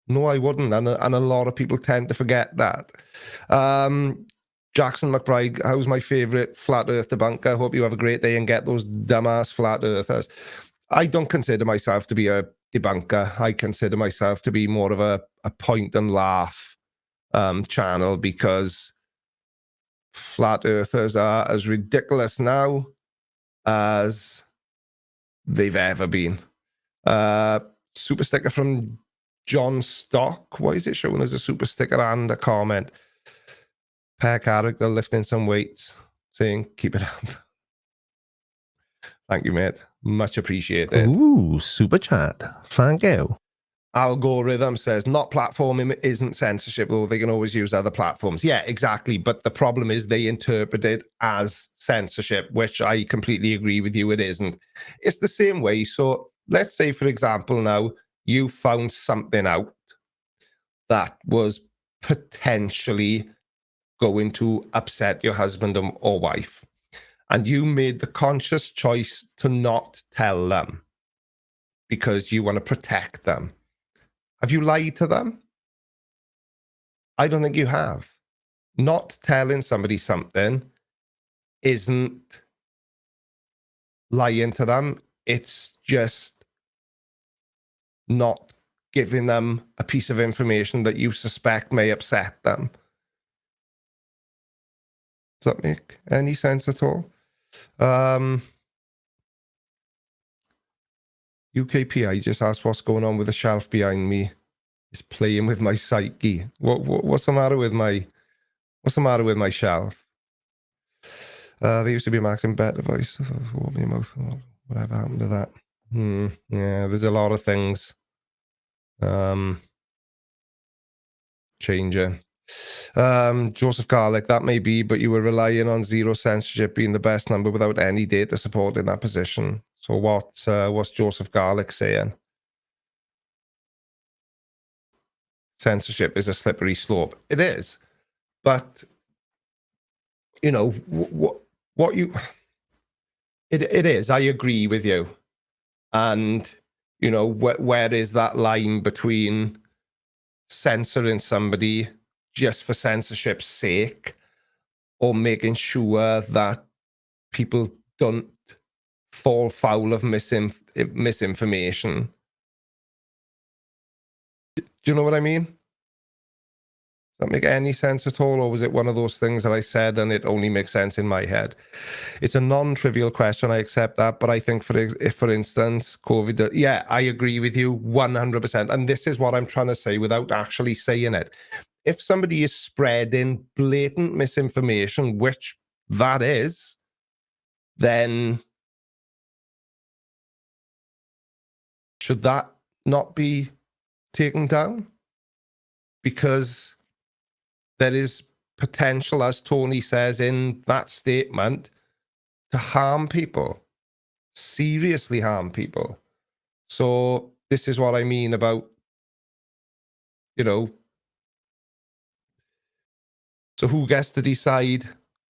No, I wouldn't. And a lot of people tend to forget that. Jackson McBride, how's my favorite flat earth debunker? Hope you have a great day and get those dumbass flat earthers. I don't consider myself to be a debunker. I consider myself to be more of a point and laugh channel, because flat earthers are as ridiculous now as they've ever been. Super sticker from John Stock. Why is it showing as a super sticker and a comment? Per character lifting some weights, saying keep it up. Thank you, mate. Much appreciated. Ooh, super chat. Thank you. Algorithm says not platforming isn't censorship, though they can always use other platforms. Yeah, exactly. But the problem is they interpret it as censorship, which I completely agree with you. It isn't. It's the same way. So let's say, for example, now you found something out that was potentially going to upset your husband or wife, and you made the conscious choice to not tell them because you want to protect them. Have you lied to them? I don't think you have. Not telling somebody something isn't lying to them. It's just not giving them a piece of information that you suspect may upset them. Does that make any sense at all? UKPI just asked what's going on with the shelf behind me. It's playing with my psyche. What's the matter with my shelf? There used to be a Max and Bet device. Whatever happened to that? Yeah, there's a lot of things changing. Joseph Garlick, that may be, but you were relying on zero censorship being the best number without any data supporting that position. So what's Joseph Garlick saying? Censorship is a slippery slope. It is, but it is. I agree with you, and where is that line between censoring somebody just for censorship's sake, or making sure that people don't fall foul of misinformation. Do you know what I mean? Does that make any sense at all? Or was it one of those things that I said and it only makes sense in my head? It's a non-trivial question, I accept that, but I think if, for instance, COVID, yeah, I agree with you 100%. And this is what I'm trying to say without actually saying it. If somebody is spreading blatant misinformation, which that is, then should that not be taken down? Because there is potential, as Tony says in that statement, to harm people, seriously harm people. So this is what I mean about, you know, so who gets to decide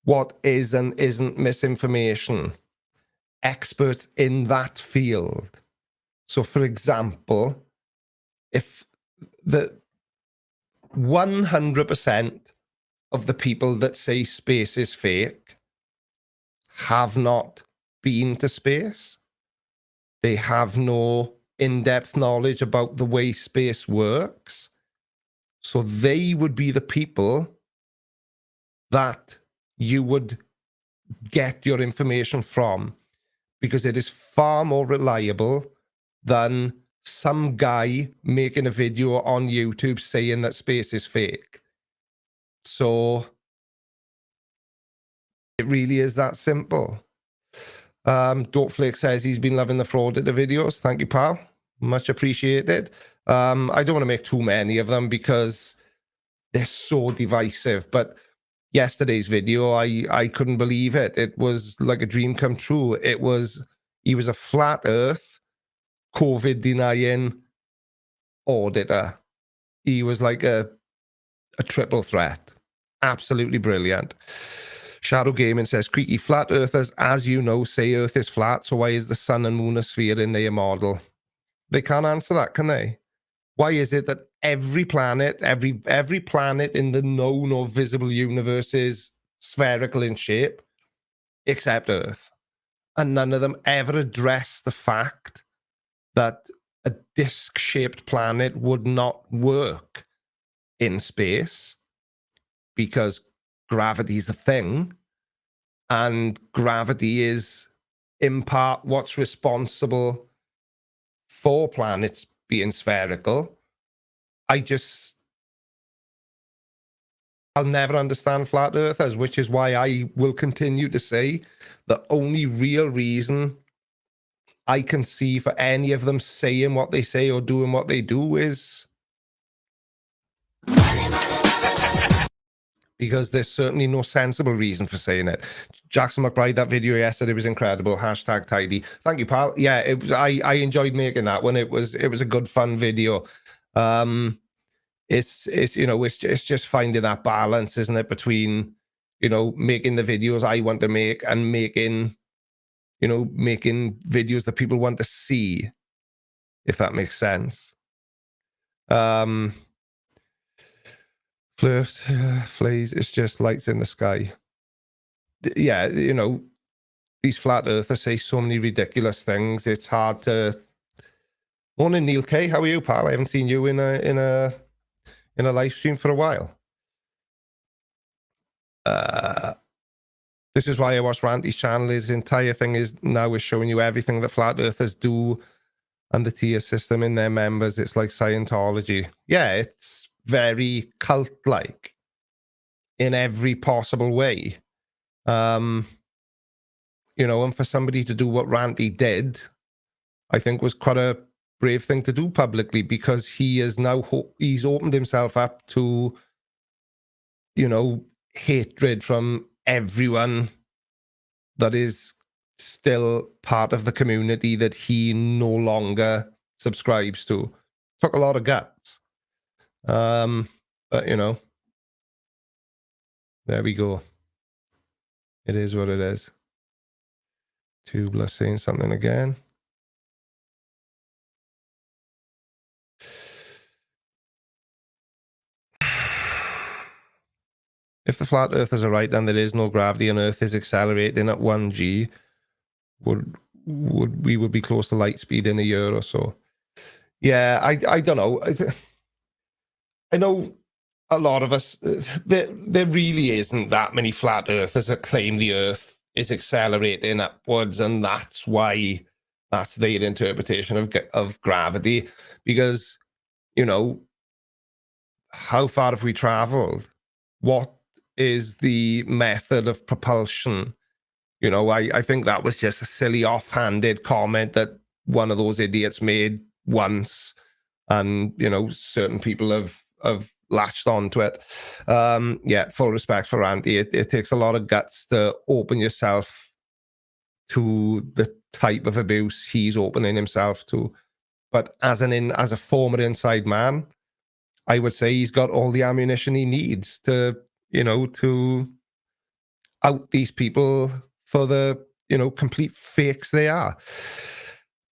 what is and isn't misinformation? Experts in that field. So, for example, if the 100% of the people that say space is fake have not been to space, they have no in-depth knowledge about the way space works, so they would be the people that you would get your information from, because it is far more reliable than some guy making a video on YouTube saying that space is fake. So it really is that simple. Dortflake says he's been loving the fraud at the videos. Thank you, pal. Much appreciated. I don't want to make too many of them because they're so divisive, but yesterday's video, I couldn't believe it. It was like a dream come true. He was a flat earth, COVID denying auditor. He was like a triple threat. Absolutely brilliant. Shadow Gaming says, Creaky, flat earthers, as you know, say Earth is flat, so why is the sun and moon a sphere in their model? They can't answer that, can they? Why is it that every planet, every planet in the known or visible universe is spherical in shape, except Earth? And none of them ever address the fact that a disc-shaped planet would not work in space because gravity is a thing, and gravity is in part what's responsible for planets being spherical. I'll never understand flat earthers, which is why I will continue to say the only real reason I can see for any of them saying what they say or doing what they do is because there's certainly no sensible reason for saying it. Jackson McBride, that video yesterday was incredible. Hashtag tidy. Thank you, pal. Yeah, it was. I enjoyed making that one. It was a good fun video. It's it's just finding that balance, isn't it, between making the videos I want to make and making videos that people want to see, if that makes sense. Flays, it's just lights in the sky. Yeah, these flat earthers say so many ridiculous things. It's hard to. Morning, Neil K. How are you, pal? I haven't seen you in a live stream for a while. This is why I watch Ranty's channel. His entire thing is showing you everything that flat earthers do and the tier system in their members. It's like Scientology. Yeah, it's very cult-like in every possible way. And for somebody to do what Ranty did, I think was quite a brave thing to do publicly, because he is now he's opened himself up to hatred from everyone that is still part of the community that he no longer subscribes to. Took a lot of guts. But there we go. It is what it is. Tubler saying something again. if the flat earthers are right, then there is no gravity and Earth is accelerating at 1g. We would be close to light speed in a year or so. Yeah, I don't know. I know a lot of us, there really isn't that many flat earthers that claim the Earth is accelerating upwards, and that's why that's their interpretation of gravity. Because, you know, how far have we traveled? What is the method of propulsion? You know, I think that was just a silly offhanded comment that one of those idiots made once, and, you know, certain people have latched onto it. Yeah, full respect for Randy. It takes a lot of guts to open yourself to the type of abuse he's opening himself to. But as a former inside man, I would say he's got all the ammunition he needs to, you know, to out these people for the, you know, complete fakes they are.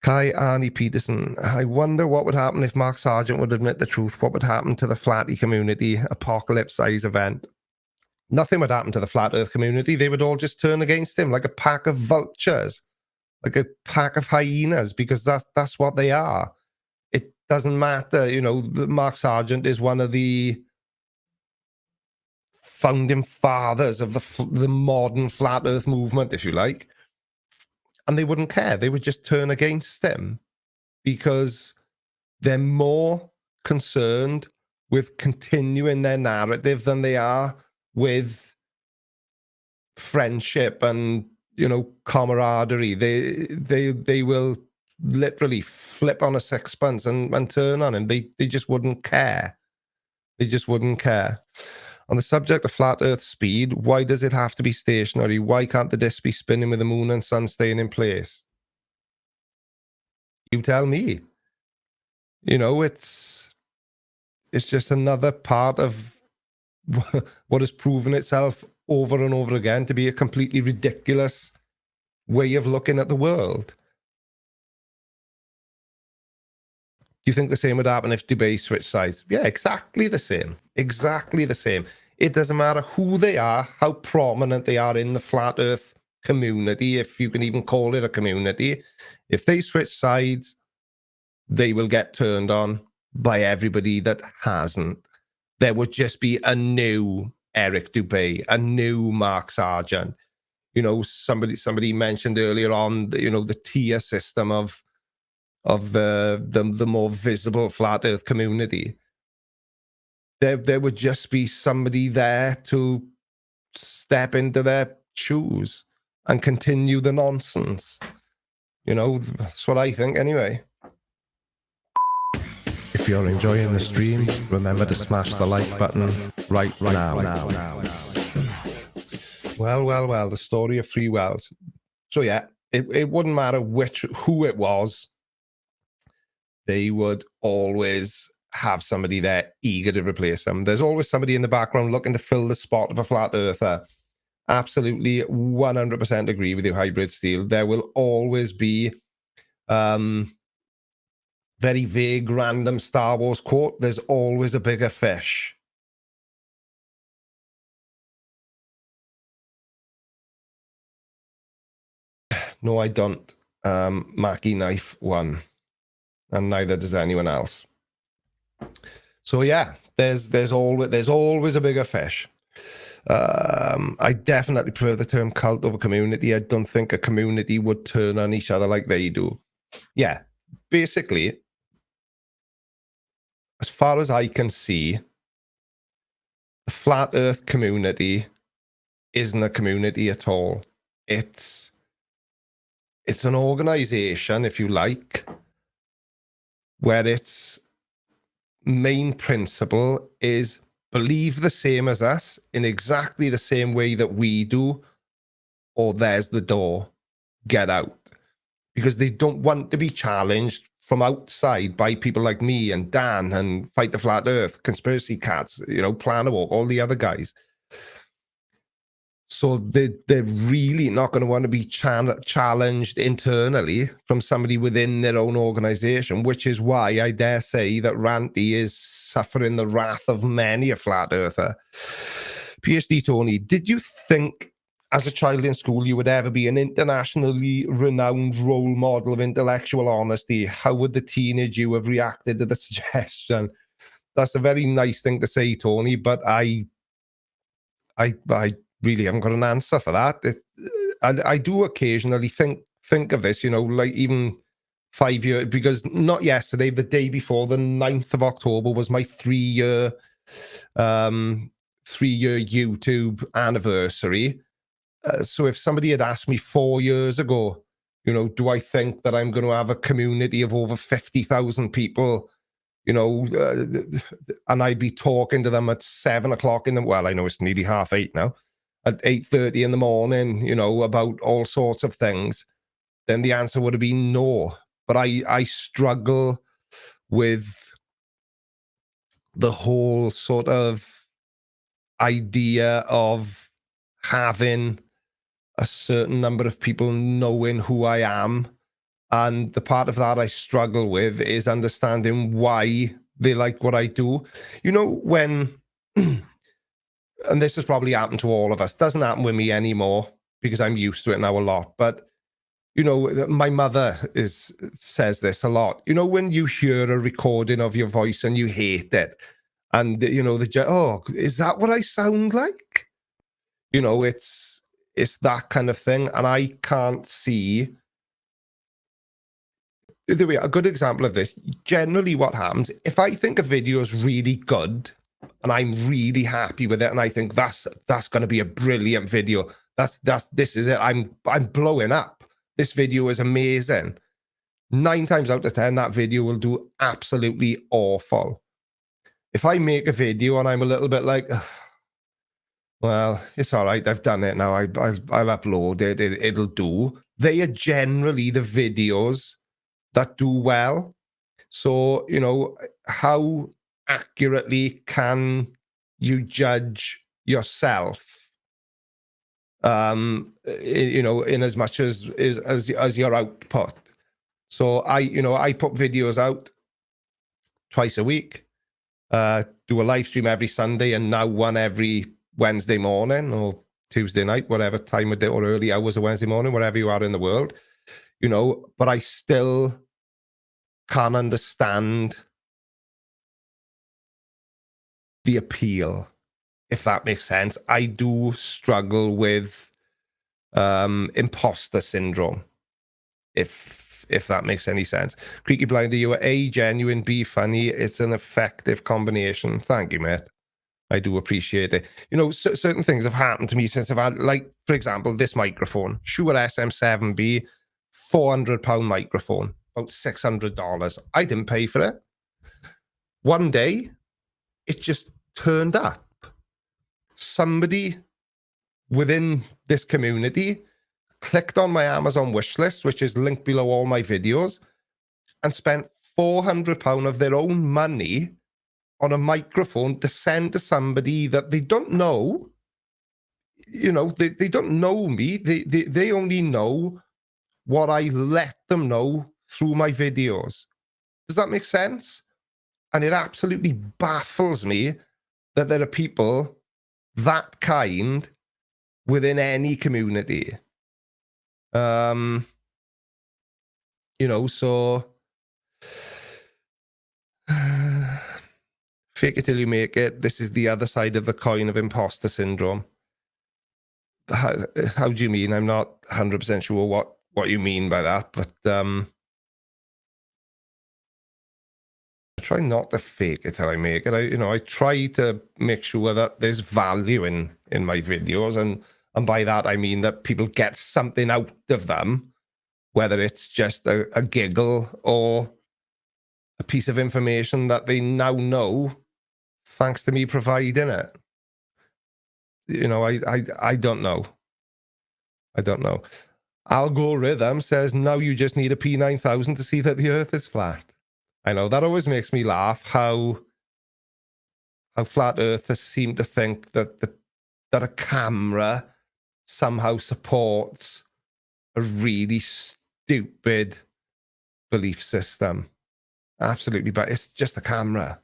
Kai Arnie Peterson, I wonder what would happen if Mark Sargent would admit the truth. What would happen to the Flatty community? Apocalypse-size event. Nothing would happen to the Flat Earth community. They would all just turn against him like a pack of vultures, like a pack of hyenas, because that's what they are. It doesn't matter, you know, Mark Sargent is one of the founding fathers of the modern Flat Earth movement, if you like. And they wouldn't care. They would just turn against him because they're more concerned with continuing their narrative than they are with friendship and, you know, camaraderie. They will literally flip on a sixpence and turn on him. They just wouldn't care. They just wouldn't care. On the subject of flat Earth speed, why does it have to be stationary? Why can't the disc be spinning with the moon and sun staying in place? You tell me. You know, it's just another part of what has proven itself over and over again to be a completely ridiculous way of looking at the world. Do you think the same would happen if Dubai switched sides? Yeah, exactly the same. Exactly the same. It doesn't matter who they are, how prominent they are in the flat Earth community, if you can even call it a community. If they switch sides, they will get turned on by everybody that hasn't. There would just be a new Eric Dubé, a new Mark Sargent. You know, somebody mentioned earlier on, you know, the tier system of the more visible flat Earth community. There would just be somebody there to step into their shoes and continue the nonsense. You know, that's what I think anyway. If you're enjoying the stream, remember to smash the like button right now. Well, the story of free wells. So yeah, it wouldn't matter who it was. They would always have somebody there eager to replace them. There's always somebody in the background looking to fill the spot of a flat earther. Absolutely 100% agree with you, Hybrid Steel. There will always be very vague, random Star Wars quote. There's always a bigger fish. No, I don't. Mackie Knife won. And neither does anyone else. So yeah, there's always a bigger fish. I definitely prefer the term cult over community. I don't think a community would turn on each other like they do. Yeah, basically, as far as I can see, the flat Earth community isn't a community at all. It's an organization, if you like, where its main principle is believe the same as us in exactly the same way that we do, or there's the door, get out. Because they don't want to be challenged from outside by people like me and Dan and Fight the Flat Earth, Conspiracy Cats, you know, Planet Walk, all the other guys. So they're really not going to want to be challenged internally from somebody within their own organization, which is why I dare say that Ranty is suffering the wrath of many a flat earther. PhD Tony, did you think as a child in school you would ever be an internationally renowned role model of intellectual honesty? How would the teenage you have reacted to the suggestion? That's a very nice thing to say, Tony, but I really haven't got an answer for that. I do occasionally think of this, like even 5 years, because not yesterday, the day before, the 9th of October was my 3-year YouTube anniversary. So if somebody had asked me 4 years ago, do I think that I'm going to have a community of over 50,000 people, and I'd be talking to them at 7 o'clock well, I know it's nearly 8:30 now, at 8:30 in the morning, about all sorts of things, then the answer would have been no. But I struggle with the whole sort of idea of having a certain number of people knowing who I am. And the part of that I struggle with is understanding why they like what I do. When, and this has probably happened to all of us, doesn't happen with me anymore because I'm used to it now a lot. But, my mother says this a lot. When you hear a recording of your voice and you hate it, and, oh, is that what I sound like? It's that kind of thing. And I can't see. There we are, a good example of this. Generally what happens, if I think a video is really good and I'm really happy with it and I think that's going to be a brilliant video, this is it, I'm blowing up, this video is amazing, 9 times out of 10 that video will do absolutely awful. If I make a video and I'm a little bit like, well, it's all right, I've done it now, I'll upload it, it'll do, they are generally the videos that do well. So, how accurately can you judge yourself? In as much as your output. So I put videos out twice a week, do a live stream every Sunday, and now one every Wednesday morning or Tuesday night, whatever time of day, or early hours of Wednesday morning, wherever you are in the world, but I still can't understand the appeal, if that makes sense. I do struggle with imposter syndrome, if that makes any sense. Creaky Blinder, you are A, genuine, B, funny. It's an effective combination. Thank you, mate. I do appreciate it. Certain things have happened to me since I've had, like, for example, this microphone, Shure SM7B, £400 microphone, about $600. I didn't pay for it. One day, it just turned up. Somebody within this community clicked on my Amazon wish list, which is linked below all my videos, and spent £400 of their own money on a microphone to send to somebody that they don't know. They don't know me. They only know what I let them know through my videos. Does that make sense? And it absolutely baffles me that there are people that kind within any community. So fake it till you make it. This is the other side of the coin of imposter syndrome. How do you mean? I'm not 100% sure what you mean by that, but I try not to fake it till I make it. I try to make sure that there's value in my videos, and by that I mean that people get something out of them, whether it's just a giggle or a piece of information that they now know thanks to me providing it. I don't know. I don't know. Algorithm says now you just need a P9000 to see that the Earth is flat. I know, that always makes me laugh how flat earthers seem to think that a camera somehow supports a really stupid belief system. Absolutely, but it's just a camera.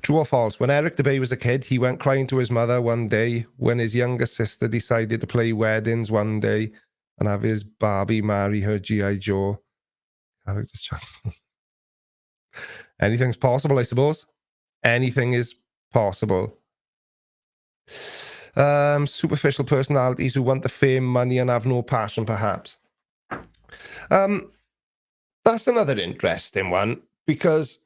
True or false? When Eric DeBay was a kid, he went crying to his mother one day when his younger sister decided to play weddings one day and have his Barbie marry her G.I. Joe. Anything's possible, I suppose. Anything is possible. Superficial personalities who want the fame, money, and have no passion, perhaps. That's another interesting one, because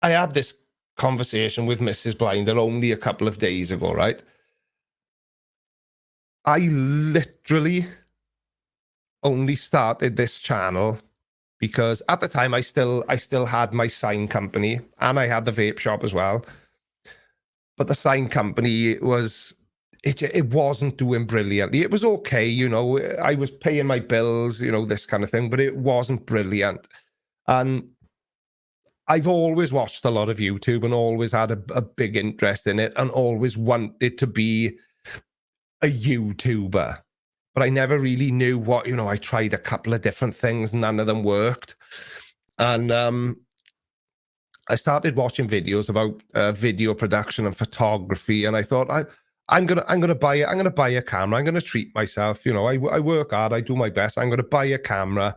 I had this conversation with Mrs. Blinder only a couple of days ago, right? I literally only started this channel because at the time I still had my sign company and I had the vape shop as well. But the sign company it wasn't doing brilliantly. It was okay, you know, I was paying my bills, you know, this kind of thing, but it wasn't brilliant. And I've always watched a lot of YouTube and always had a big interest in it and always wanted to be a YouTuber. But I never really knew what, you know, I tried a couple of different things, none of them worked. And I started watching videos about video production and photography, and I thought I'm gonna buy a camera. I'm gonna treat myself. You know, I work hard. I do my best. I'm gonna buy a camera,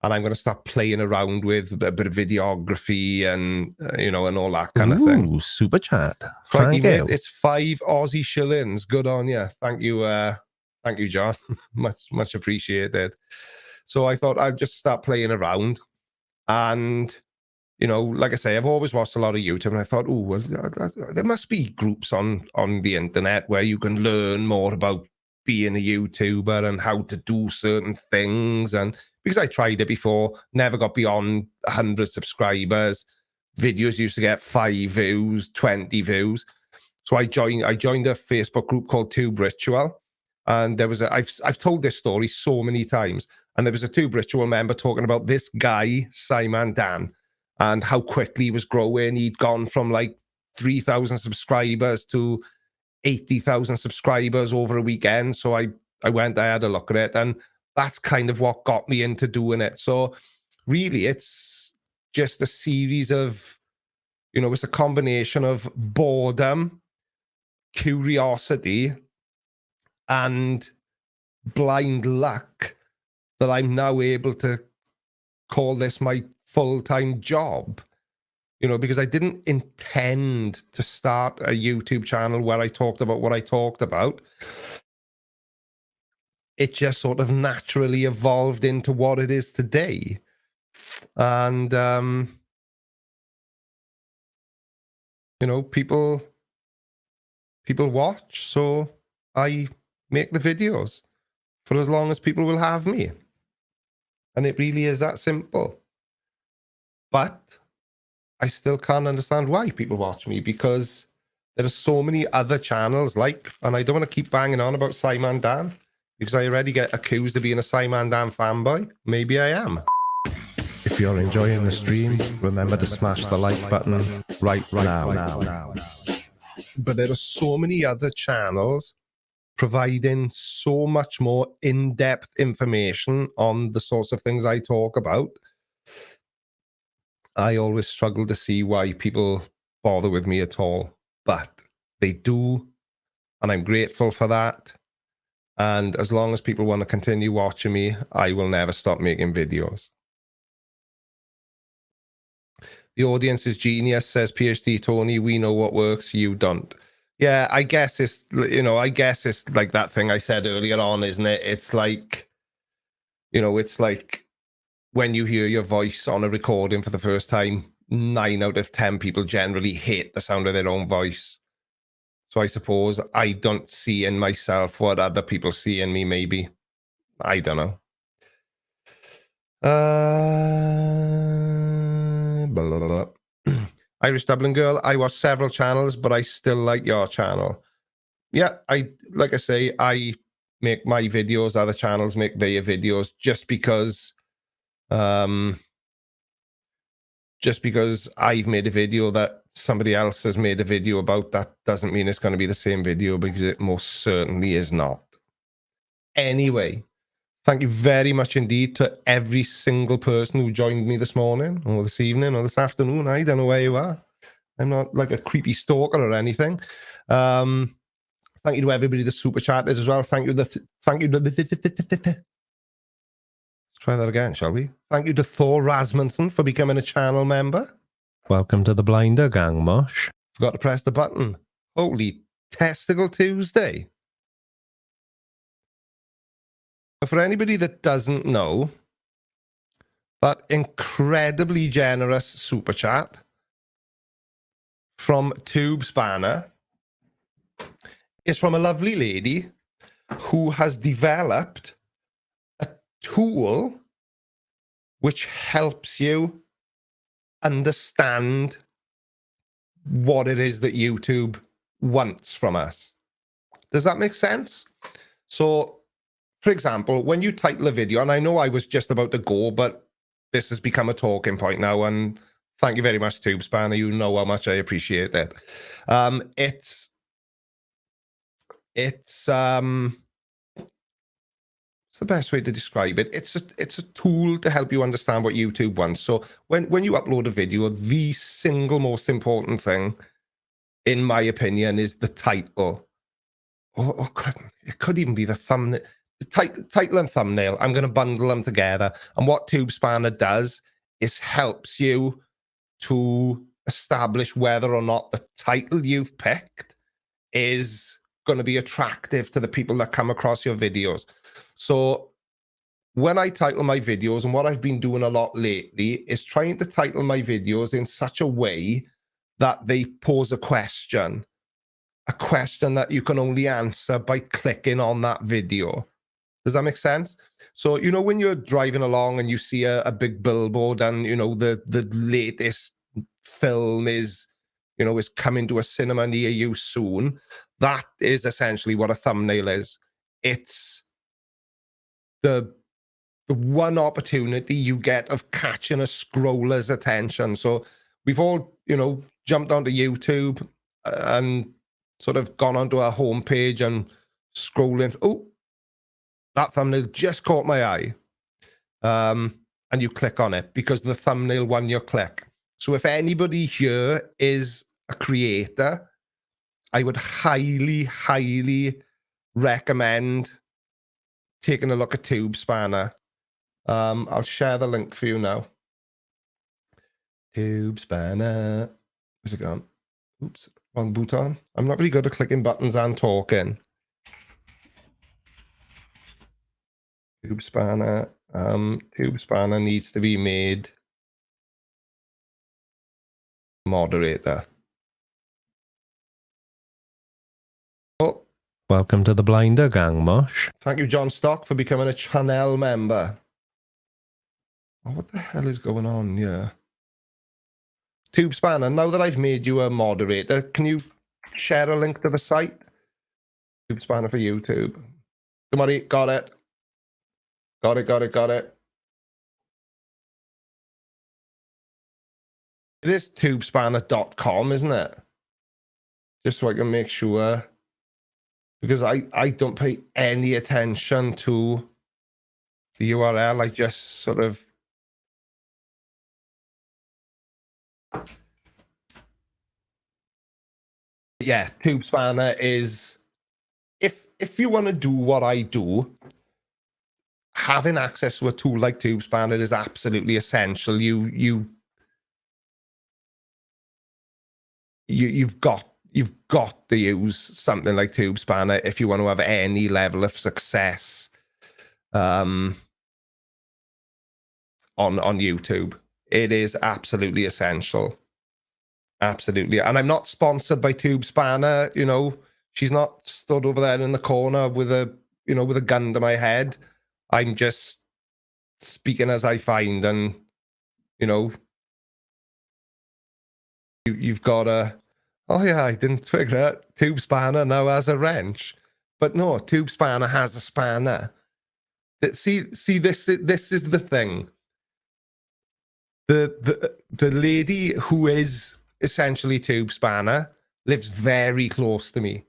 and I'm gonna start playing around with a bit of videography and you know, and all that kind of thing. Ooh, super chat. Frankie, Thank you. mate, it's 5 Aussie shillings. Good on you. Thank you, John. much appreciated. So I thought I'd just start playing around, and you know, like I say, I've always watched a lot of YouTube, and I thought, oh, well, there must be groups on the internet where you can learn more about being a YouTuber and how to do certain things. And because I tried it before, never got beyond 100 subscribers. Videos used to get 5 views, 20 views. So I joined a Facebook group called Tube Ritual, and there was I've told this story so many times, and there was a Tube Ritual member talking about this guy Simon Dan, and how quickly he was growing. He'd gone from like 3,000 subscribers to 80,000 subscribers over a weekend. So I had a look at it, and that's kind of what got me into doing it. So really, it's just a series of, you know, it's a combination of boredom, curiosity, and blind luck that I'm now able to call this my full-time job, you know, because I didn't intend to start a YouTube channel where I talked about what I talked about. It just sort of naturally evolved into what it is today. And, you know, people watch, so I make the videos for as long as people will have me. And it really is that simple. But I still can't understand why people watch me, because there are so many other channels and I don't want to keep banging on about Simon Dan, because I already get accused of being a Simon Dan fanboy. Maybe I am. If you're enjoying the stream, remember to smash the like button right now. But there are so many other channels providing so much more in-depth information on the sorts of things I talk about. I always struggle to see why people bother with me at all, but they do, and I'm grateful for that. And as long as people want to continue watching me, I will never stop making videos. The audience is genius, says PhD Tony. We know what works, you don't. Yeah, I guess it's, you know, I guess it's like that thing I said earlier on, isn't it? It's like, you know, it's like when you hear your voice on a recording for the first time, 9 out of 10 people generally hate the sound of their own voice. So I suppose I don't see in myself what other people see in me, maybe. I don't know. Blah, blah, blah. Irish Dublin Girl, I watch several channels, but I still like your channel. Yeah, like I say, I make my videos, other channels make their videos, just because I've made a video that somebody else has made a video about, that doesn't mean it's going to be the same video, because it most certainly is not. Anyway, Thank you very much indeed to every single person who joined me this morning or this evening or this afternoon. I don't know where you are. I'm not like a creepy stalker or anything. Thank you to everybody that super chatted as well. Thank you. Let's try that again, shall we? Thank you to Thor Rasmussen for becoming a channel member. Welcome to the Blinder Gang, Mosh. Forgot to press the button. Holy Testicle Tuesday. For anybody that doesn't know, that incredibly generous super chat from Tube Spanner is from a lovely lady who has developed a tool which helps you understand what it is that YouTube wants from us. Does that make sense? So, for example, when you title a video, and I know I was just about to go, but this has become a talking point now, and thank you very much, Tube Spanner. You know how much I appreciate it. It's the best way to describe it. It's a tool to help you understand what YouTube wants. So when you upload a video, the single most important thing, in my opinion, is the title. Or it could even be the thumbnail. Title and thumbnail. I'm going to bundle them together. And what Tube Spanner does is helps you to establish whether or not the title you've picked is going to be attractive to the people that come across your videos. So when I title my videos, and what I've been doing a lot lately is trying to title my videos in such a way that they pose a question that you can only answer by clicking on that video. Does that make sense? So, you know, when you're driving along and you see a big billboard and, you know, the latest film is, you know, is coming to a cinema near you soon, that is essentially what a thumbnail is. It's the one opportunity you get of catching a scroller's attention. So we've all, you know, jumped onto YouTube and sort of gone onto our homepage and scrolling. Oh, that thumbnail just caught my eye. And you click on it because the thumbnail won your click. So if anybody here is a creator, I would highly, highly recommend taking a look at Tube Spanner. I'll share the link for you now. Tube Spanner. Where's it gone? Oops, wrong button. I'm not really good at clicking buttons and talking. Tube Spanner. Tube Spanner needs to be made moderator. Oh, Welcome to the Blinder Gang, Mosh. thank you, John Stock, for becoming a channel member. Oh, what the hell is going on here? Tube Spanner, now that I've made you a moderator, can you share a link to the site? Tube Spanner for YouTube. Come on, got it. Got it. It is tubespanner.com, isn't it? Just so I can make sure. Because I don't pay any attention to the URL. I just sort of... Yeah, Tube Spanner is... If you want to do what I do, having access to a tool like Tube Spanner is absolutely essential. You've got to use something like Tube Spanner if you want to have any level of success on YouTube. It is absolutely essential. Absolutely. And I'm not sponsored by Tube Spanner, you know. She's not stood over there in the corner with a gun to my head. I'm just speaking as I find, and you know, you've got a... Oh yeah, I didn't twig that. Tube Spanner now has a wrench, but no, Tube Spanner has a spanner. See, this is the thing. The lady who is essentially Tube Spanner lives very close to me.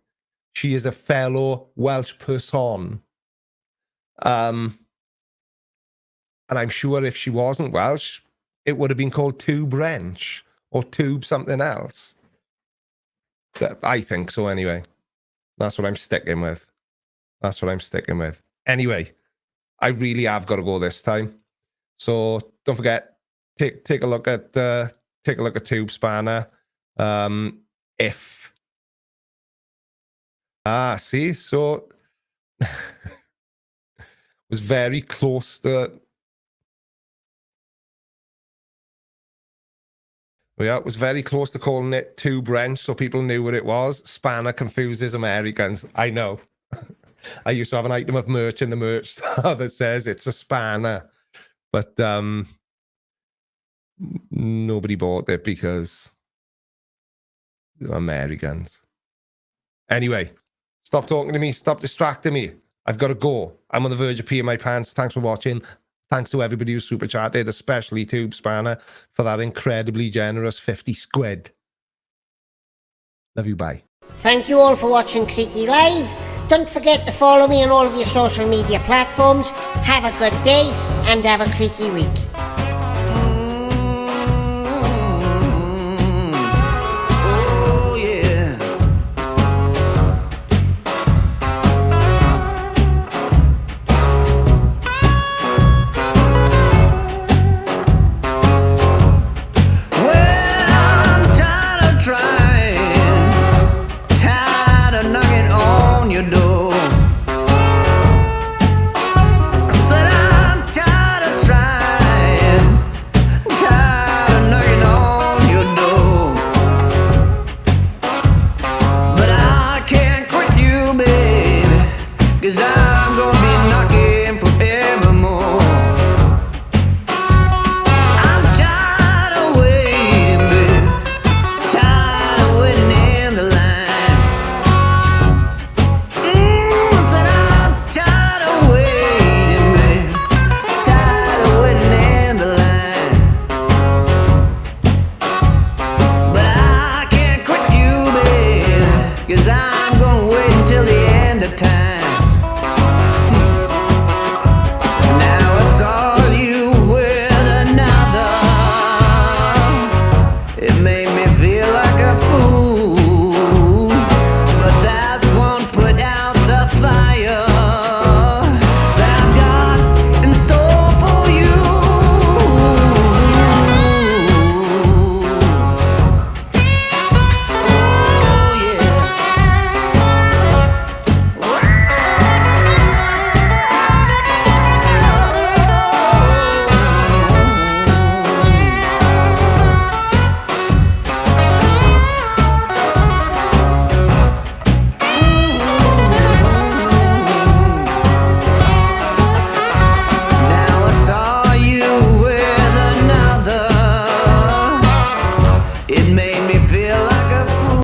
She is a fellow Welsh person. And I'm sure if she wasn't Welsh, it would have been called tube wrench or tube something else. I think so anyway. That's what I'm sticking with. That's what I'm sticking with. Anyway, I really have got to go this time. So don't forget, take a look at Tube Spanner. See, so was very close to. Yeah, it was very close to calling it Tube Wrench, so people knew what it was. Spanner confuses Americans. I know. I used to have an item of merch in the merch store that says it's a spanner, but nobody bought it because Americans. Anyway, stop talking to me. Stop distracting me. I've got to go. I'm on the verge of peeing my pants. Thanks for watching. Thanks to everybody who super chatted, especially Tube Spanner, for that incredibly generous 50 squid. Love you, bye. Thank you all for watching Creaky Live. Don't forget to follow me on all of your social media platforms. Have a good day and have a creaky week.